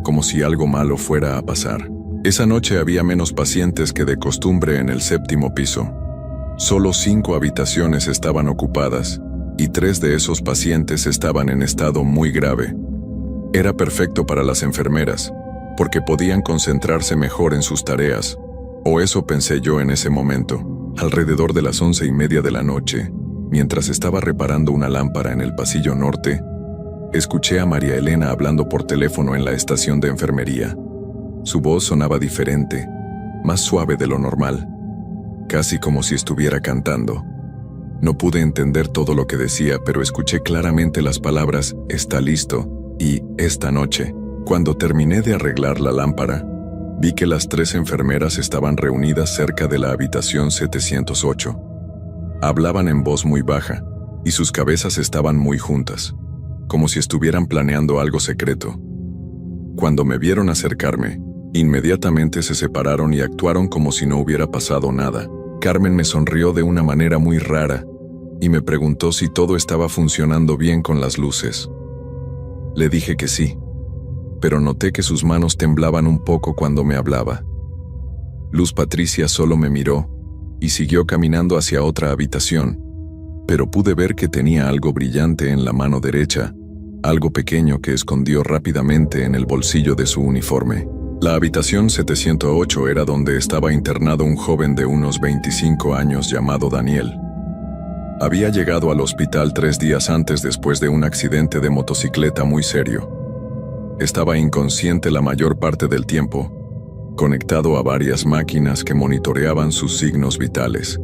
como si algo malo fuera a pasar. Esa noche había menos pacientes que de costumbre en el 7º piso. Solo 5 habitaciones estaban ocupadas y 3 de esos pacientes estaban en estado muy grave. Era perfecto para las enfermeras, porque podían concentrarse mejor en sus tareas, o eso pensé yo en ese momento. Alrededor de las 11:30 de la noche, mientras estaba reparando una lámpara en el pasillo norte, escuché a María Elena hablando por teléfono en la estación de enfermería. Su voz sonaba diferente, más suave de lo normal, casi como si estuviera cantando. No pude entender todo lo que decía, pero escuché claramente las palabras «está listo» y «esta noche». Cuando terminé de arreglar la lámpara, vi que las 3 enfermeras estaban reunidas cerca de la habitación 708. Hablaban en voz muy baja, y sus cabezas estaban muy juntas, como si estuvieran planeando algo secreto. Cuando me vieron acercarme, inmediatamente se separaron y actuaron como si no hubiera pasado nada. Carmen me sonrió de una manera muy rara y me preguntó si todo estaba funcionando bien con las luces. Le dije que sí, pero noté que sus manos temblaban un poco cuando me hablaba. Luz Patricia solo me miró y siguió caminando hacia otra habitación, pero pude ver que tenía algo brillante en la mano derecha, algo pequeño que escondió rápidamente en el bolsillo de su uniforme. La habitación 708 era donde estaba internado un joven de unos 25 años llamado Daniel. Había llegado al hospital 3 días antes después de un accidente de motocicleta muy serio. Estaba inconsciente la mayor parte del tiempo, conectado a varias máquinas que monitoreaban sus signos vitales.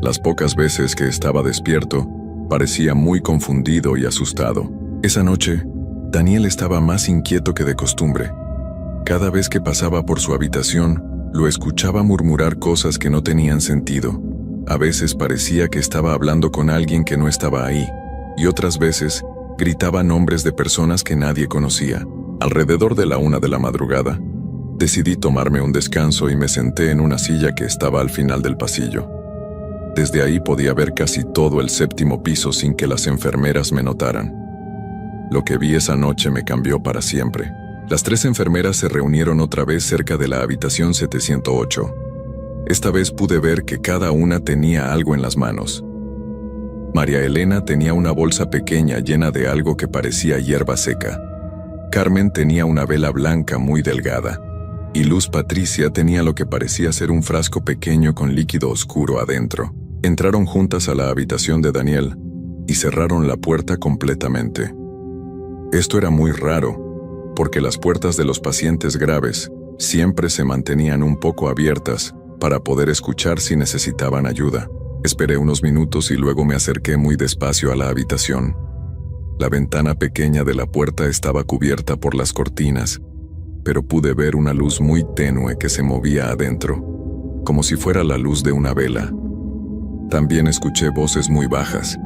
Las pocas veces que estaba despierto, parecía muy confundido y asustado. Esa noche, Daniel estaba más inquieto que de costumbre. Cada vez que pasaba por su habitación, lo escuchaba murmurar cosas que no tenían sentido. A veces parecía que estaba hablando con alguien que no estaba ahí, y otras veces gritaba nombres de personas que nadie conocía. Alrededor de la 1 de la madrugada, decidí tomarme un descanso y me senté en una silla que estaba al final del pasillo. Desde ahí podía ver casi todo el 7º piso sin que las enfermeras me notaran. Lo que vi esa noche me cambió para siempre. Las 3 enfermeras se reunieron otra vez cerca de la habitación 708. Esta vez pude ver que cada una tenía algo en las manos. María Elena tenía una bolsa pequeña llena de algo que parecía hierba seca. Carmen tenía una vela blanca muy delgada. Y Luz Patricia tenía lo que parecía ser un frasco pequeño con líquido oscuro adentro. Entraron juntas a la habitación de Daniel y cerraron la puerta completamente. Esto era muy raro, porque las puertas de los pacientes graves siempre se mantenían un poco abiertas para poder escuchar si necesitaban ayuda. Esperé unos minutos y luego me acerqué muy despacio a la habitación. La ventana pequeña de la puerta estaba cubierta por las cortinas, pero pude ver una luz muy tenue que se movía adentro, como si fuera la luz de una vela. También escuché voces muy bajas,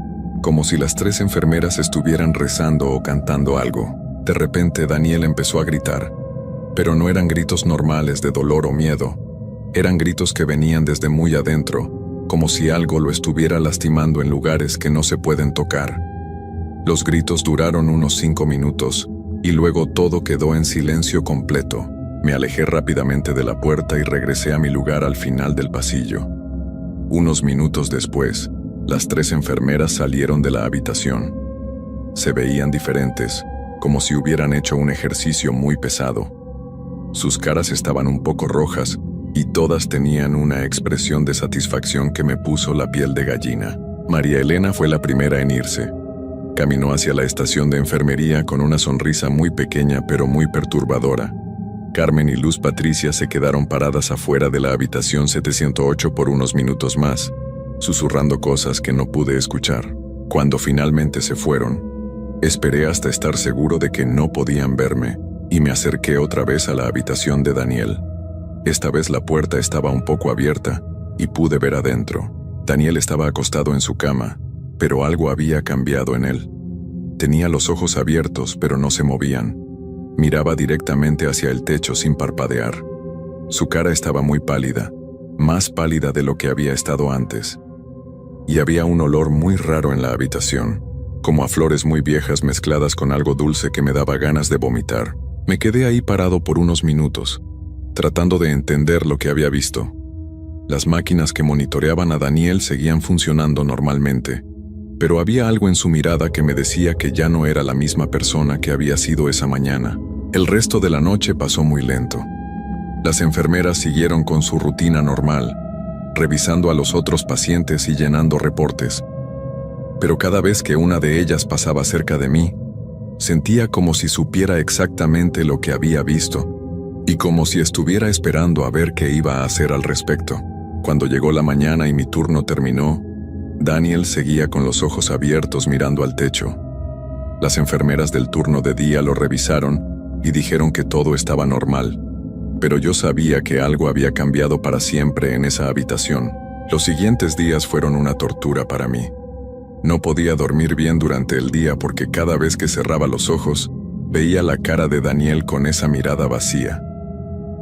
como si las 3 enfermeras estuvieran rezando o cantando algo. De repente Daniel empezó a gritar, pero no eran gritos normales de dolor o miedo. Eran gritos que venían desde muy adentro, como si algo lo estuviera lastimando en lugares que no se pueden tocar. Los gritos duraron unos 5 minutos, y luego todo quedó en silencio completo. Me alejé rápidamente de la puerta y regresé a mi lugar al final del pasillo. Unos minutos después, las 3 enfermeras salieron de la habitación. Se veían diferentes, como si hubieran hecho un ejercicio muy pesado. Sus caras estaban un poco rojas y todas tenían una expresión de satisfacción que me puso la piel de gallina. María Elena fue la primera en irse. Caminó hacia la estación de enfermería con una sonrisa muy pequeña pero muy perturbadora. Carmen y Luz Patricia se quedaron paradas afuera de la habitación 708 por unos minutos más, susurrando cosas que no pude escuchar. Cuando finalmente se fueron, esperé hasta estar seguro de que no podían verme y me acerqué otra vez a la habitación de Daniel. Esta vez la puerta estaba un poco abierta y pude ver adentro. Daniel estaba acostado en su cama, pero algo había cambiado en él. Tenía los ojos abiertos, pero no se movían. Miraba directamente hacia el techo sin parpadear. Su cara estaba muy pálida, más pálida de lo que había estado antes. Y había un olor muy raro en la habitación, como a flores muy viejas mezcladas con algo dulce que me daba ganas de vomitar. Me quedé ahí parado por unos minutos, tratando de entender lo que había visto. Las máquinas que monitoreaban a Daniel seguían funcionando normalmente, pero había algo en su mirada que me decía que ya no era la misma persona que había sido esa mañana. El resto de la noche pasó muy lento. Las enfermeras siguieron con su rutina normal, revisando a los otros pacientes y llenando reportes. Pero cada vez que una de ellas pasaba cerca de mí, sentía como si supiera exactamente lo que había visto, y como si estuviera esperando a ver qué iba a hacer al respecto. Cuando llegó la mañana y mi turno terminó, Daniel seguía con los ojos abiertos mirando al techo. Las enfermeras del turno de día lo revisaron y dijeron que todo estaba normal, pero yo sabía que algo había cambiado para siempre en esa habitación. Los siguientes días fueron una tortura para mí. No podía dormir bien durante el día porque cada vez que cerraba los ojos, veía la cara de Daniel con esa mirada vacía.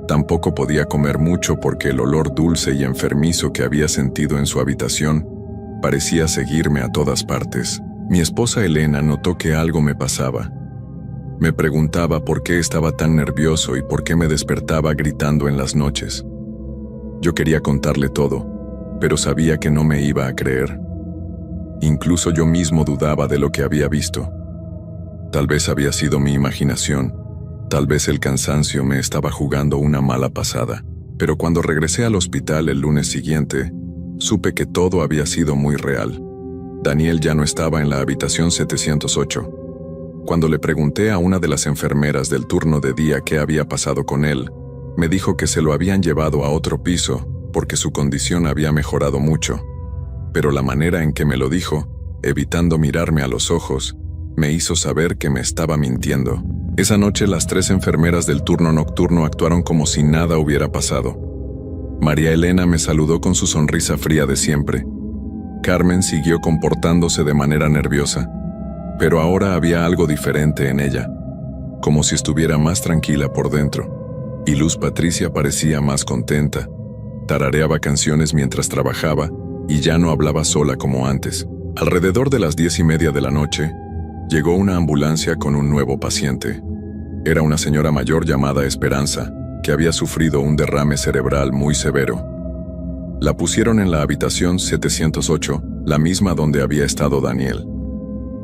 Tampoco podía comer mucho porque el olor dulce y enfermizo que había sentido en su habitación parecía seguirme a todas partes. Mi esposa Elena notó que algo me pasaba. Me preguntaba por qué estaba tan nervioso y por qué me despertaba gritando en las noches. Yo quería contarle todo, pero sabía que no me iba a creer. Incluso yo mismo dudaba de lo que había visto. Tal vez había sido mi imaginación, tal vez el cansancio me estaba jugando una mala pasada, pero cuando regresé al hospital el lunes siguiente, supe que todo había sido muy real. Daniel ya no estaba en la habitación 708. Cuando le pregunté a una de las enfermeras del turno de día qué había pasado con él, me dijo que se lo habían llevado a otro piso porque su condición había mejorado mucho. Pero la manera en que me lo dijo, evitando mirarme a los ojos, me hizo saber que me estaba mintiendo. Esa noche las 3 enfermeras del turno nocturno actuaron como si nada hubiera pasado. María Elena me saludó con su sonrisa fría de siempre. Carmen siguió comportándose de manera nerviosa, pero ahora había algo diferente en ella, como si estuviera más tranquila por dentro. Y Luz Patricia parecía más contenta, tarareaba canciones mientras trabajaba y ya no hablaba sola como antes. Alrededor de las 10:30 de la noche, llegó una ambulancia con un nuevo paciente. Era una señora mayor llamada Esperanza, que había sufrido un derrame cerebral muy severo. La pusieron en la habitación 708, la misma donde había estado Daniel.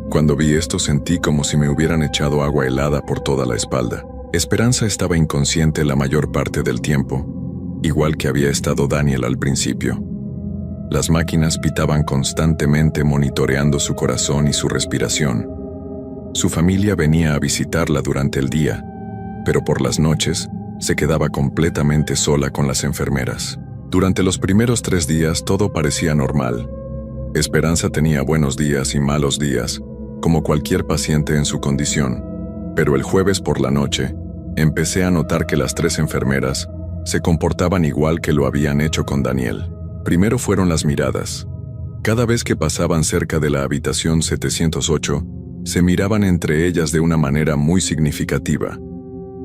Cuando vi esto sentí como si me hubieran echado agua helada por toda la espalda. Esperanza estaba inconsciente la mayor parte del tiempo, igual que había estado Daniel al principio. Las máquinas pitaban constantemente monitoreando su corazón y su respiración. Su familia venía a visitarla durante el día, pero por las noches se quedaba completamente sola con las enfermeras. Durante los primeros 3 días todo parecía normal. Esperanza tenía buenos días y malos días, como cualquier paciente en su condición, pero el jueves por la noche empecé a notar que las 3 enfermeras se comportaban igual que lo habían hecho con Daniel. Primero fueron las miradas. Cada vez que pasaban cerca de la habitación 708, se miraban entre ellas de una manera muy significativa.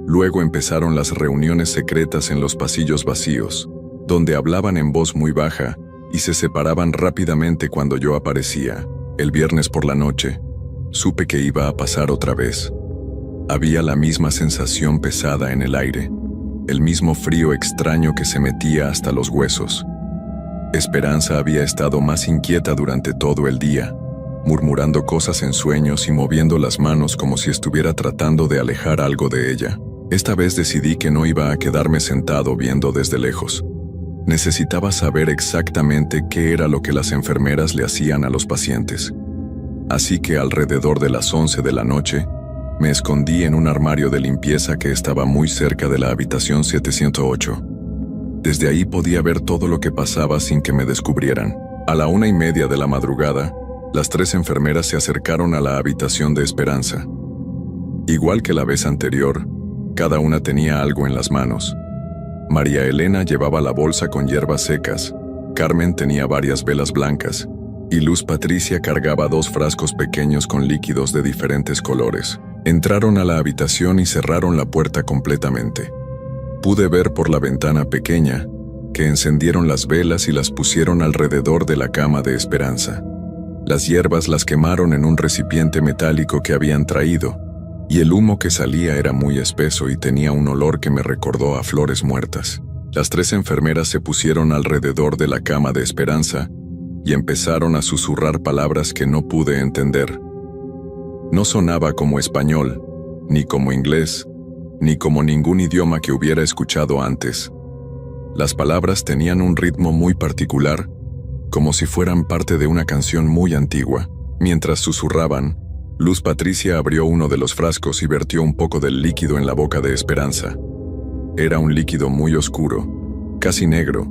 Luego empezaron las reuniones secretas en los pasillos vacíos, donde hablaban en voz muy baja y se separaban rápidamente cuando yo aparecía. El viernes por la noche, supe que iba a pasar otra vez. Había la misma sensación pesada en el aire, el mismo frío extraño que se metía hasta los huesos. Esperanza había estado más inquieta durante todo el día, murmurando cosas en sueños y moviendo las manos como si estuviera tratando de alejar algo de ella. Esta vez decidí que no iba a quedarme sentado viendo desde lejos. Necesitaba saber exactamente qué era lo que las enfermeras le hacían a los pacientes. Así que alrededor de las 11 de la noche, me escondí en un armario de limpieza que estaba muy cerca de la habitación 708. Desde ahí podía ver todo lo que pasaba sin que me descubrieran. A la 1:30 de la madrugada, las 3 enfermeras se acercaron a la habitación de Esperanza. Igual que la vez anterior, cada una tenía algo en las manos. María Elena llevaba la bolsa con hierbas secas, Carmen tenía varias velas blancas, y Luz Patricia cargaba 2 frascos pequeños con líquidos de diferentes colores. Entraron a la habitación y cerraron la puerta completamente. Pude ver por la ventana pequeña que encendieron las velas y las pusieron alrededor de la cama de Esperanza. Las hierbas las quemaron en un recipiente metálico que habían traído, y el humo que salía era muy espeso y tenía un olor que me recordó a flores muertas. Las 3 enfermeras se pusieron alrededor de la cama de Esperanza y empezaron a susurrar palabras que no pude entender. No sonaba como español, ni como inglés, ni como ningún idioma que hubiera escuchado antes. Las palabras tenían un ritmo muy particular, como si fueran parte de una canción muy antigua. Mientras susurraban, Luz Patricia abrió uno de los frascos y vertió un poco del líquido en la boca de Esperanza. Era un líquido muy oscuro, casi negro,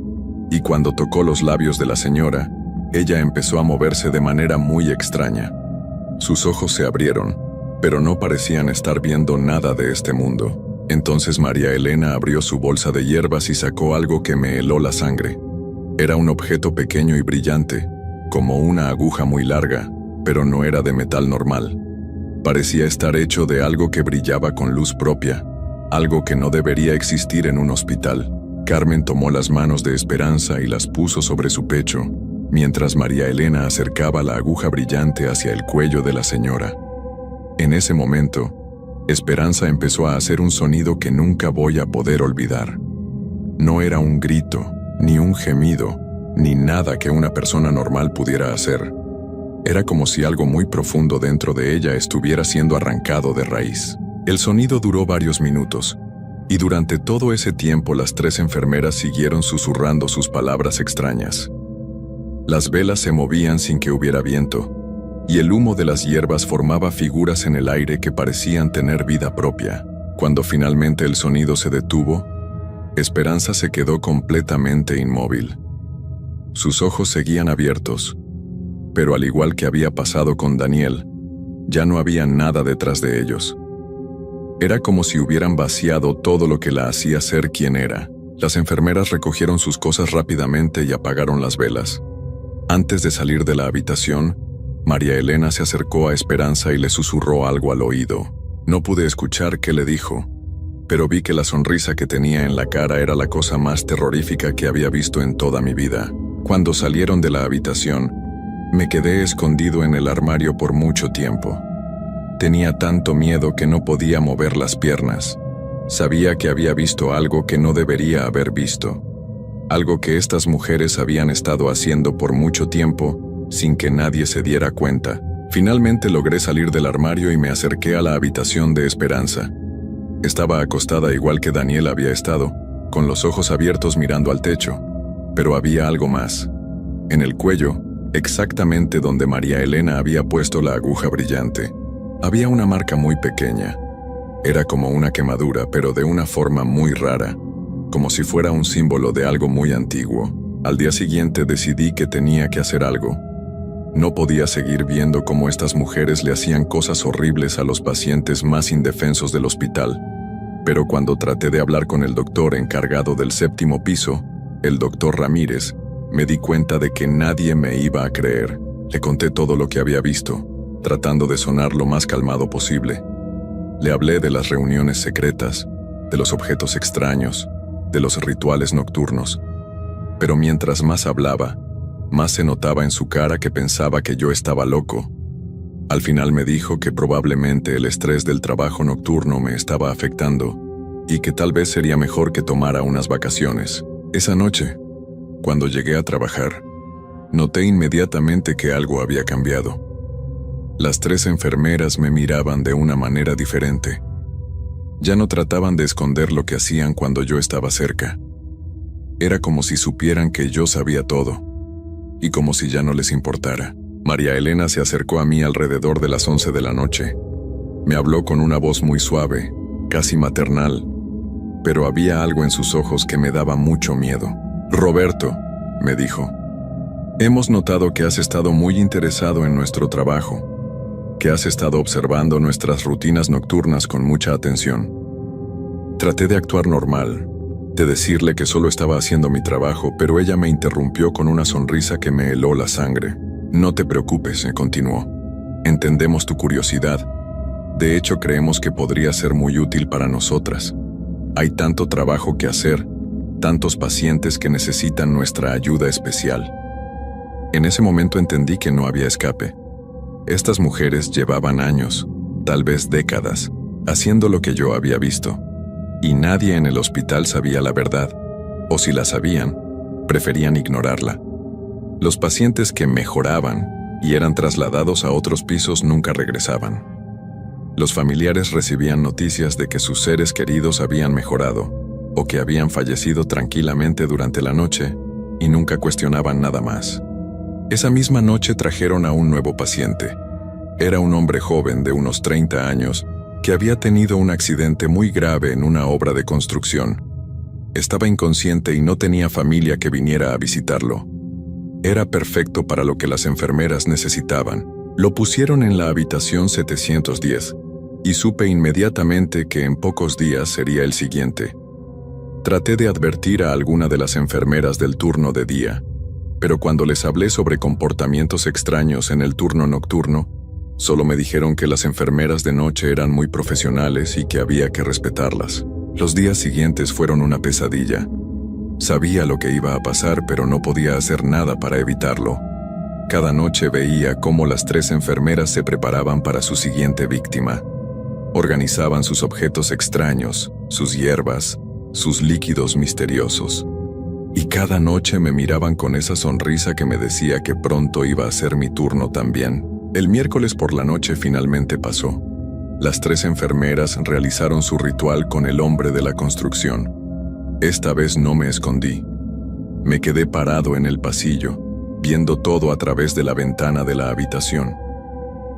y cuando tocó los labios de la señora, ella empezó a moverse de manera muy extraña. Sus ojos se abrieron, pero no parecían estar viendo nada de este mundo. Entonces María Elena abrió su bolsa de hierbas y sacó algo que me heló la sangre. Era un objeto pequeño y brillante, como una aguja muy larga, pero no era de metal normal. Parecía estar hecho de algo que brillaba con luz propia, algo que no debería existir en un hospital. Carmen tomó las manos de Esperanza y las puso sobre su pecho, mientras María Elena acercaba la aguja brillante hacia el cuello de la señora. En ese momento, Esperanza empezó a hacer un sonido que nunca voy a poder olvidar. No era un grito, ni un gemido, ni nada que una persona normal pudiera hacer. Era como si algo muy profundo dentro de ella estuviera siendo arrancado de raíz. El sonido duró varios minutos, y durante todo ese tiempo las 3 enfermeras siguieron susurrando sus palabras extrañas. Las velas se movían sin que hubiera viento, y el humo de las hierbas formaba figuras en el aire que parecían tener vida propia. Cuando finalmente el sonido se detuvo, Esperanza se quedó completamente inmóvil. Sus ojos seguían abiertos, pero al igual que había pasado con Daniel, ya no había nada detrás de ellos. Era como si hubieran vaciado todo lo que la hacía ser quien era. Las enfermeras recogieron sus cosas rápidamente y apagaron las velas. Antes de salir de la habitación, María Elena se acercó a Esperanza y le susurró algo al oído. No pude escuchar qué le dijo, pero vi que la sonrisa que tenía en la cara era la cosa más terrorífica que había visto en toda mi vida. Cuando salieron de la habitación, me quedé escondido en el armario por mucho tiempo. Tenía tanto miedo que no podía mover las piernas. Sabía que había visto algo que no debería haber visto. Algo que estas mujeres habían estado haciendo por mucho tiempo, sin que nadie se diera cuenta. Finalmente logré salir del armario y me acerqué a la habitación de Esperanza. Estaba acostada igual que Daniel había estado, con los ojos abiertos mirando al techo. Pero había algo más. En el cuello, exactamente donde María Elena había puesto la aguja brillante, había una marca muy pequeña. Era como una quemadura, pero de una forma muy rara, como si fuera un símbolo de algo muy antiguo. Al día siguiente decidí que tenía que hacer algo. No podía seguir viendo cómo estas mujeres le hacían cosas horribles a los pacientes más indefensos del hospital. Pero cuando traté de hablar con el doctor encargado del 7º piso, el doctor Ramírez, me di cuenta de que nadie me iba a creer. Le conté todo lo que había visto, tratando de sonar lo más calmado posible. Le hablé de las reuniones secretas, de los objetos extraños, de los rituales nocturnos. Pero mientras más hablaba, más se notaba en su cara que pensaba que yo estaba loco. Al final me dijo que probablemente el estrés del trabajo nocturno me estaba afectando y que tal vez sería mejor que tomara unas vacaciones. Esa noche, cuando llegué a trabajar, noté inmediatamente que algo había cambiado. Las 3 enfermeras me miraban de una manera diferente. Ya no trataban de esconder lo que hacían cuando yo estaba cerca. Era como si supieran que yo sabía todo, y como si ya no les importara. María Elena se acercó a mí alrededor de las 11 de la noche. Me habló con una voz muy suave, casi maternal, pero había algo en sus ojos que me daba mucho miedo. «Roberto», me dijo, «hemos notado que has estado muy interesado en nuestro trabajo, que has estado observando nuestras rutinas nocturnas con mucha atención». Traté de actuar normal, de decirle que solo estaba haciendo mi trabajo, pero ella me interrumpió con una sonrisa que me heló la sangre. «No te preocupes», continuó. «Entendemos tu curiosidad. De hecho, creemos que podría ser muy útil para nosotras. Hay tanto trabajo que hacer, tantos pacientes que necesitan nuestra ayuda especial». En ese momento entendí que no había escape. Estas mujeres llevaban años, tal vez décadas, haciendo lo que yo había visto. Y nadie en el hospital sabía la verdad, o si la sabían, preferían ignorarla. Los pacientes que mejoraban y eran trasladados a otros pisos nunca regresaban. Los familiares recibían noticias de que sus seres queridos habían mejorado, o que habían fallecido tranquilamente durante la noche, y nunca cuestionaban nada más. Esa misma noche trajeron a un nuevo paciente. Era un hombre joven de unos 30 años, que había tenido un accidente muy grave en una obra de construcción. Estaba inconsciente y no tenía familia que viniera a visitarlo. Era perfecto para lo que las enfermeras necesitaban. Lo pusieron en la habitación 710, y supe inmediatamente que en pocos días sería el siguiente. Traté de advertir a alguna de las enfermeras del turno de día, pero cuando les hablé sobre comportamientos extraños en el turno nocturno, solo me dijeron que las enfermeras de noche eran muy profesionales y que había que respetarlas. Los días siguientes fueron una pesadilla. Sabía lo que iba a pasar, pero no podía hacer nada para evitarlo. Cada noche veía cómo las 3 enfermeras se preparaban para su siguiente víctima. Organizaban sus objetos extraños, sus hierbas, sus líquidos misteriosos. Y cada noche me miraban con esa sonrisa que me decía que pronto iba a ser mi turno también. El miércoles por la noche finalmente pasó. Las 3 enfermeras realizaron su ritual con el hombre de la construcción. Esta vez no me escondí. Me quedé parado en el pasillo, viendo todo a través de la ventana de la habitación.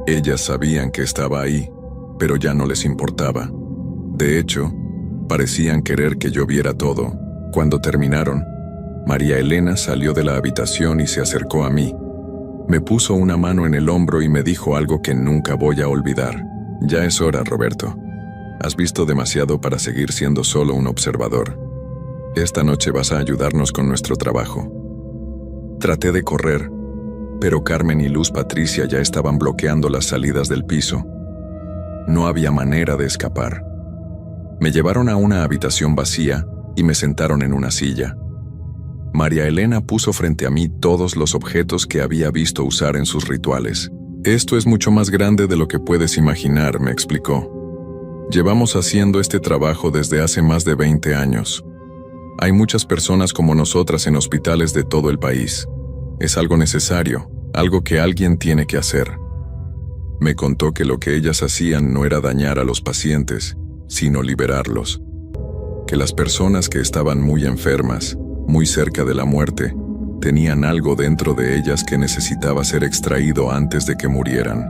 Ellas sabían que estaba ahí, pero ya no les importaba. De hecho, parecían querer que yo viera todo. Cuando terminaron, María Elena salió de la habitación y se acercó a mí. Me puso una mano en el hombro y me dijo algo que nunca voy a olvidar. «Ya es hora, Roberto. Has visto demasiado para seguir siendo solo un observador. Esta noche vas a ayudarnos con nuestro trabajo». Traté de correr, pero Carmen y Luz Patricia ya estaban bloqueando las salidas del piso. No había manera de escapar. Me llevaron a una habitación vacía y me sentaron en una silla. María Elena puso frente a mí todos los objetos que había visto usar en sus rituales. «Esto es mucho más grande de lo que puedes imaginar», me explicó. «Llevamos haciendo este trabajo desde hace más de 20 años. Hay muchas personas como nosotras en hospitales de todo el país. Es algo necesario, algo que alguien tiene que hacer». Me contó que lo que ellas hacían no era dañar a los pacientes, sino liberarlos. Que las personas que estaban muy enfermas, muy cerca de la muerte, tenían algo dentro de ellas que necesitaba ser extraído antes de que murieran.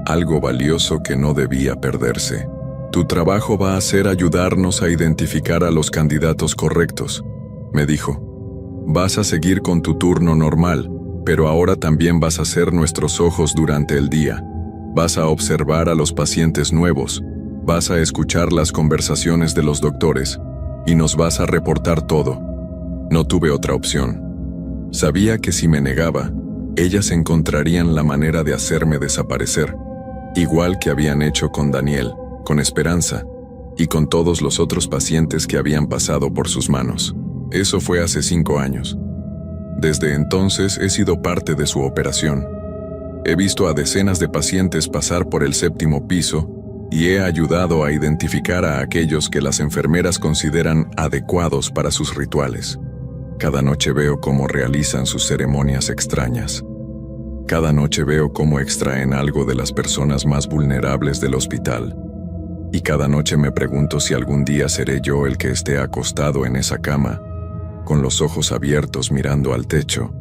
Algo valioso que no debía perderse. «Tu trabajo va a ser ayudarnos a identificar a los candidatos correctos», me dijo. «Vas a seguir con tu turno normal, pero ahora también vas a ser nuestros ojos durante el día. Vas a observar a los pacientes nuevos, vas a escuchar las conversaciones de los doctores, y nos vas a reportar todo». No tuve otra opción. Sabía que si me negaba, ellas encontrarían la manera de hacerme desaparecer, igual que habían hecho con Daniel, con Esperanza, y con todos los otros pacientes que habían pasado por sus manos. Eso fue hace 5 años. Desde entonces he sido parte de su operación. He visto a decenas de pacientes pasar por el 7º piso y he ayudado a identificar a aquellos que las enfermeras consideran adecuados para sus rituales. Cada noche veo cómo realizan sus ceremonias extrañas. Cada noche veo cómo extraen algo de las personas más vulnerables del hospital. Y cada noche me pregunto si algún día seré yo el que esté acostado en esa cama, con los ojos abiertos mirando al techo,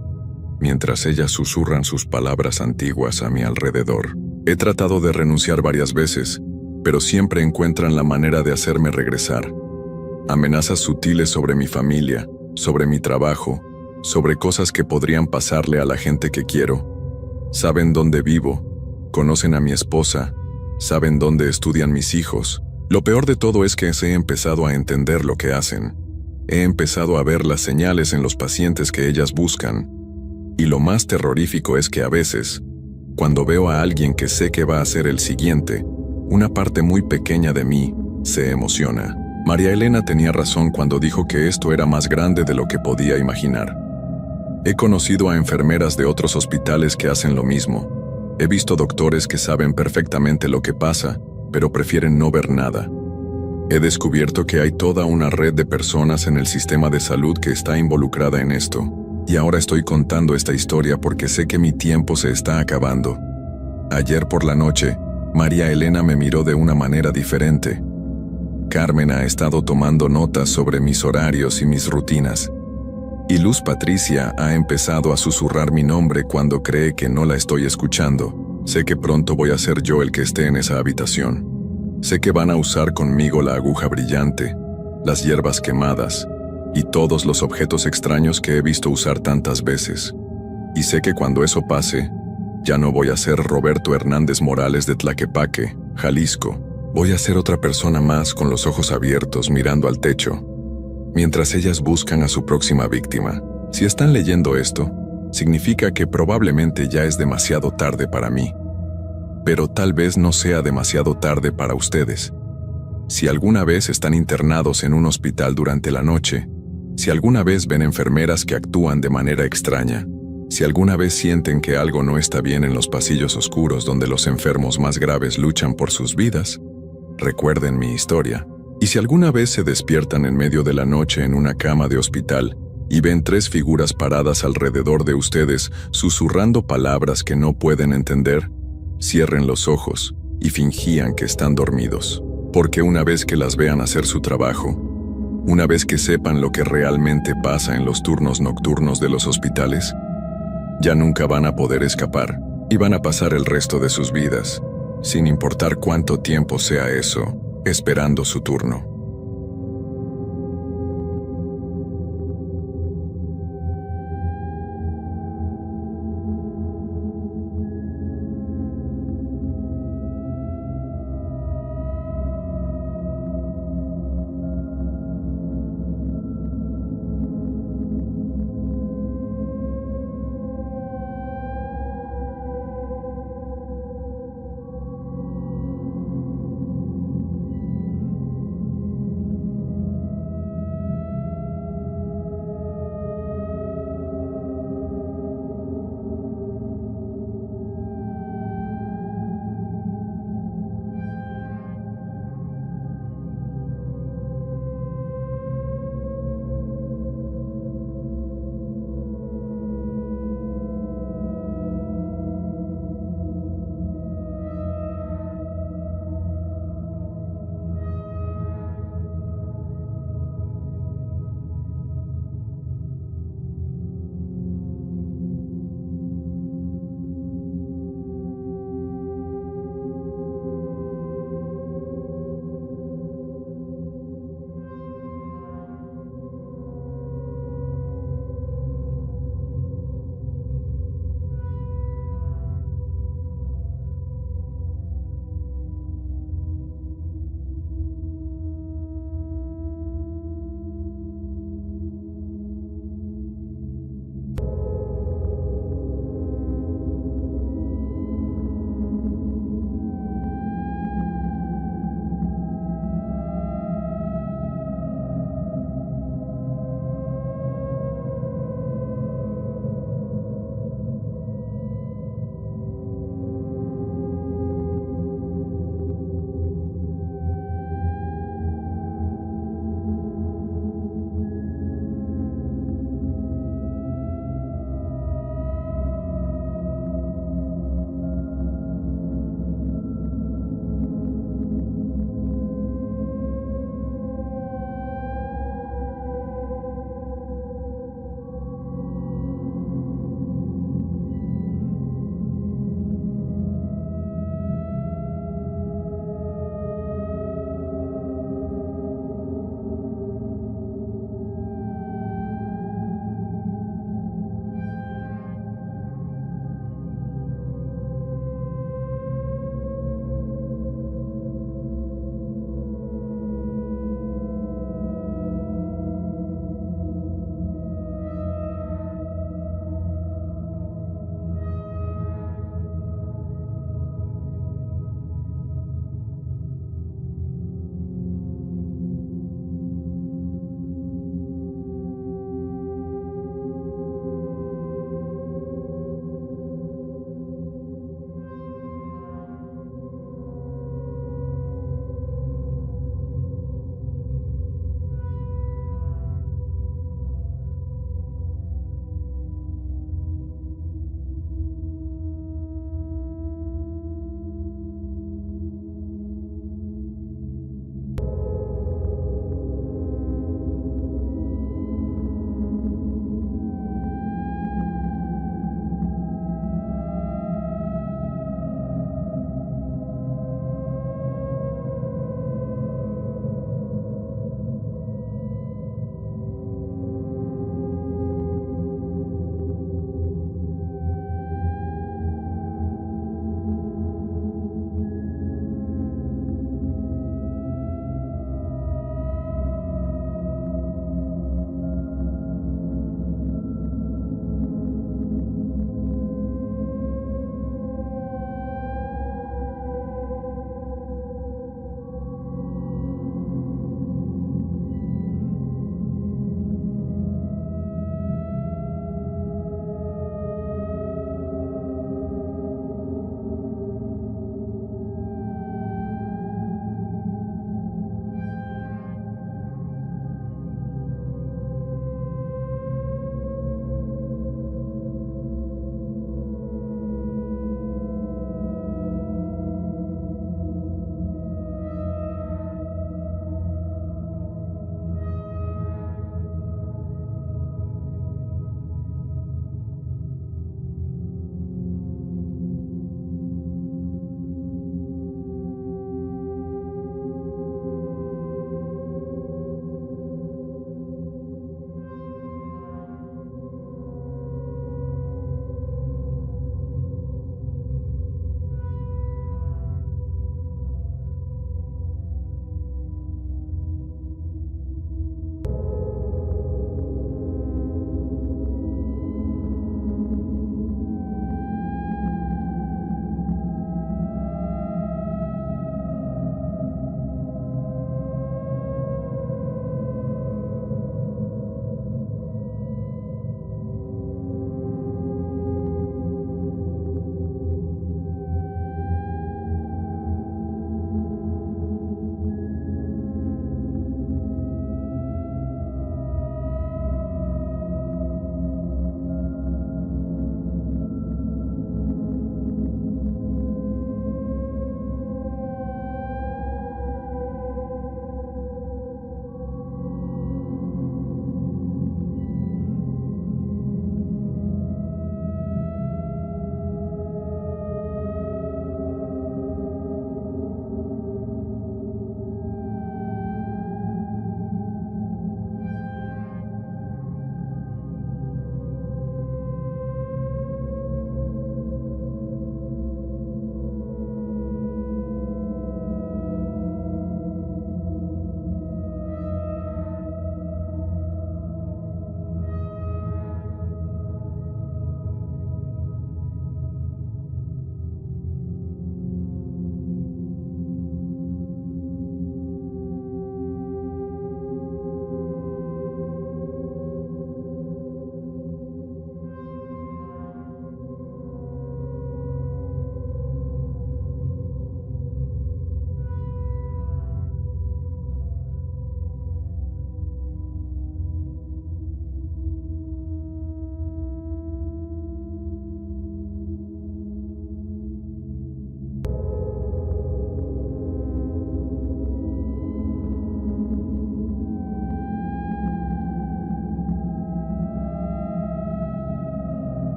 mientras ellas susurran sus palabras antiguas a mi alrededor. He tratado de renunciar varias veces, pero siempre encuentran la manera de hacerme regresar. Amenazas sutiles sobre mi familia, sobre mi trabajo, sobre cosas que podrían pasarle a la gente que quiero. Saben dónde vivo, conocen a mi esposa, saben dónde estudian mis hijos. Lo peor de todo es que he empezado a entender lo que hacen. He empezado a ver las señales en los pacientes que ellas buscan. Y lo más terrorífico es que a veces, cuando veo a alguien que sé que va a ser el siguiente, una parte muy pequeña de mí se emociona. María Elena tenía razón cuando dijo que esto era más grande de lo que podía imaginar. He conocido a enfermeras de otros hospitales que hacen lo mismo. He visto doctores que saben perfectamente lo que pasa, pero prefieren no ver nada. He descubierto que hay toda una red de personas en el sistema de salud que está involucrada en esto. Y ahora estoy contando esta historia porque sé que mi tiempo se está acabando. Ayer por la noche, María Elena me miró de una manera diferente. Carmen ha estado tomando notas sobre mis horarios y mis rutinas. Y Luz Patricia ha empezado a susurrar mi nombre cuando cree que no la estoy escuchando. Sé que pronto voy a ser yo el que esté en esa habitación. Sé que van a usar conmigo la aguja brillante, las hierbas quemadas y todos los objetos extraños que he visto usar tantas veces. Y sé que cuando eso pase, ya no voy a ser Roberto Hernández Morales de Tlaquepaque, Jalisco. Voy a ser otra persona más con los ojos abiertos mirando al techo, mientras ellas buscan a su próxima víctima. Si están leyendo esto, significa que probablemente ya es demasiado tarde para mí. Pero tal vez no sea demasiado tarde para ustedes. Si alguna vez están internados en un hospital durante la noche, si alguna vez ven enfermeras que actúan de manera extraña, si alguna vez sienten que algo no está bien en los pasillos oscuros donde los enfermos más graves luchan por sus vidas, recuerden mi historia. Y si alguna vez se despiertan en medio de la noche en una cama de hospital y ven 3 figuras paradas alrededor de ustedes susurrando palabras que no pueden entender, cierren los ojos y fingían que están dormidos. Porque una vez que las vean hacer su trabajo, una vez que sepan lo que realmente pasa en los turnos nocturnos de los hospitales, ya nunca van a poder escapar y van a pasar el resto de sus vidas, sin importar cuánto tiempo sea eso, esperando su turno.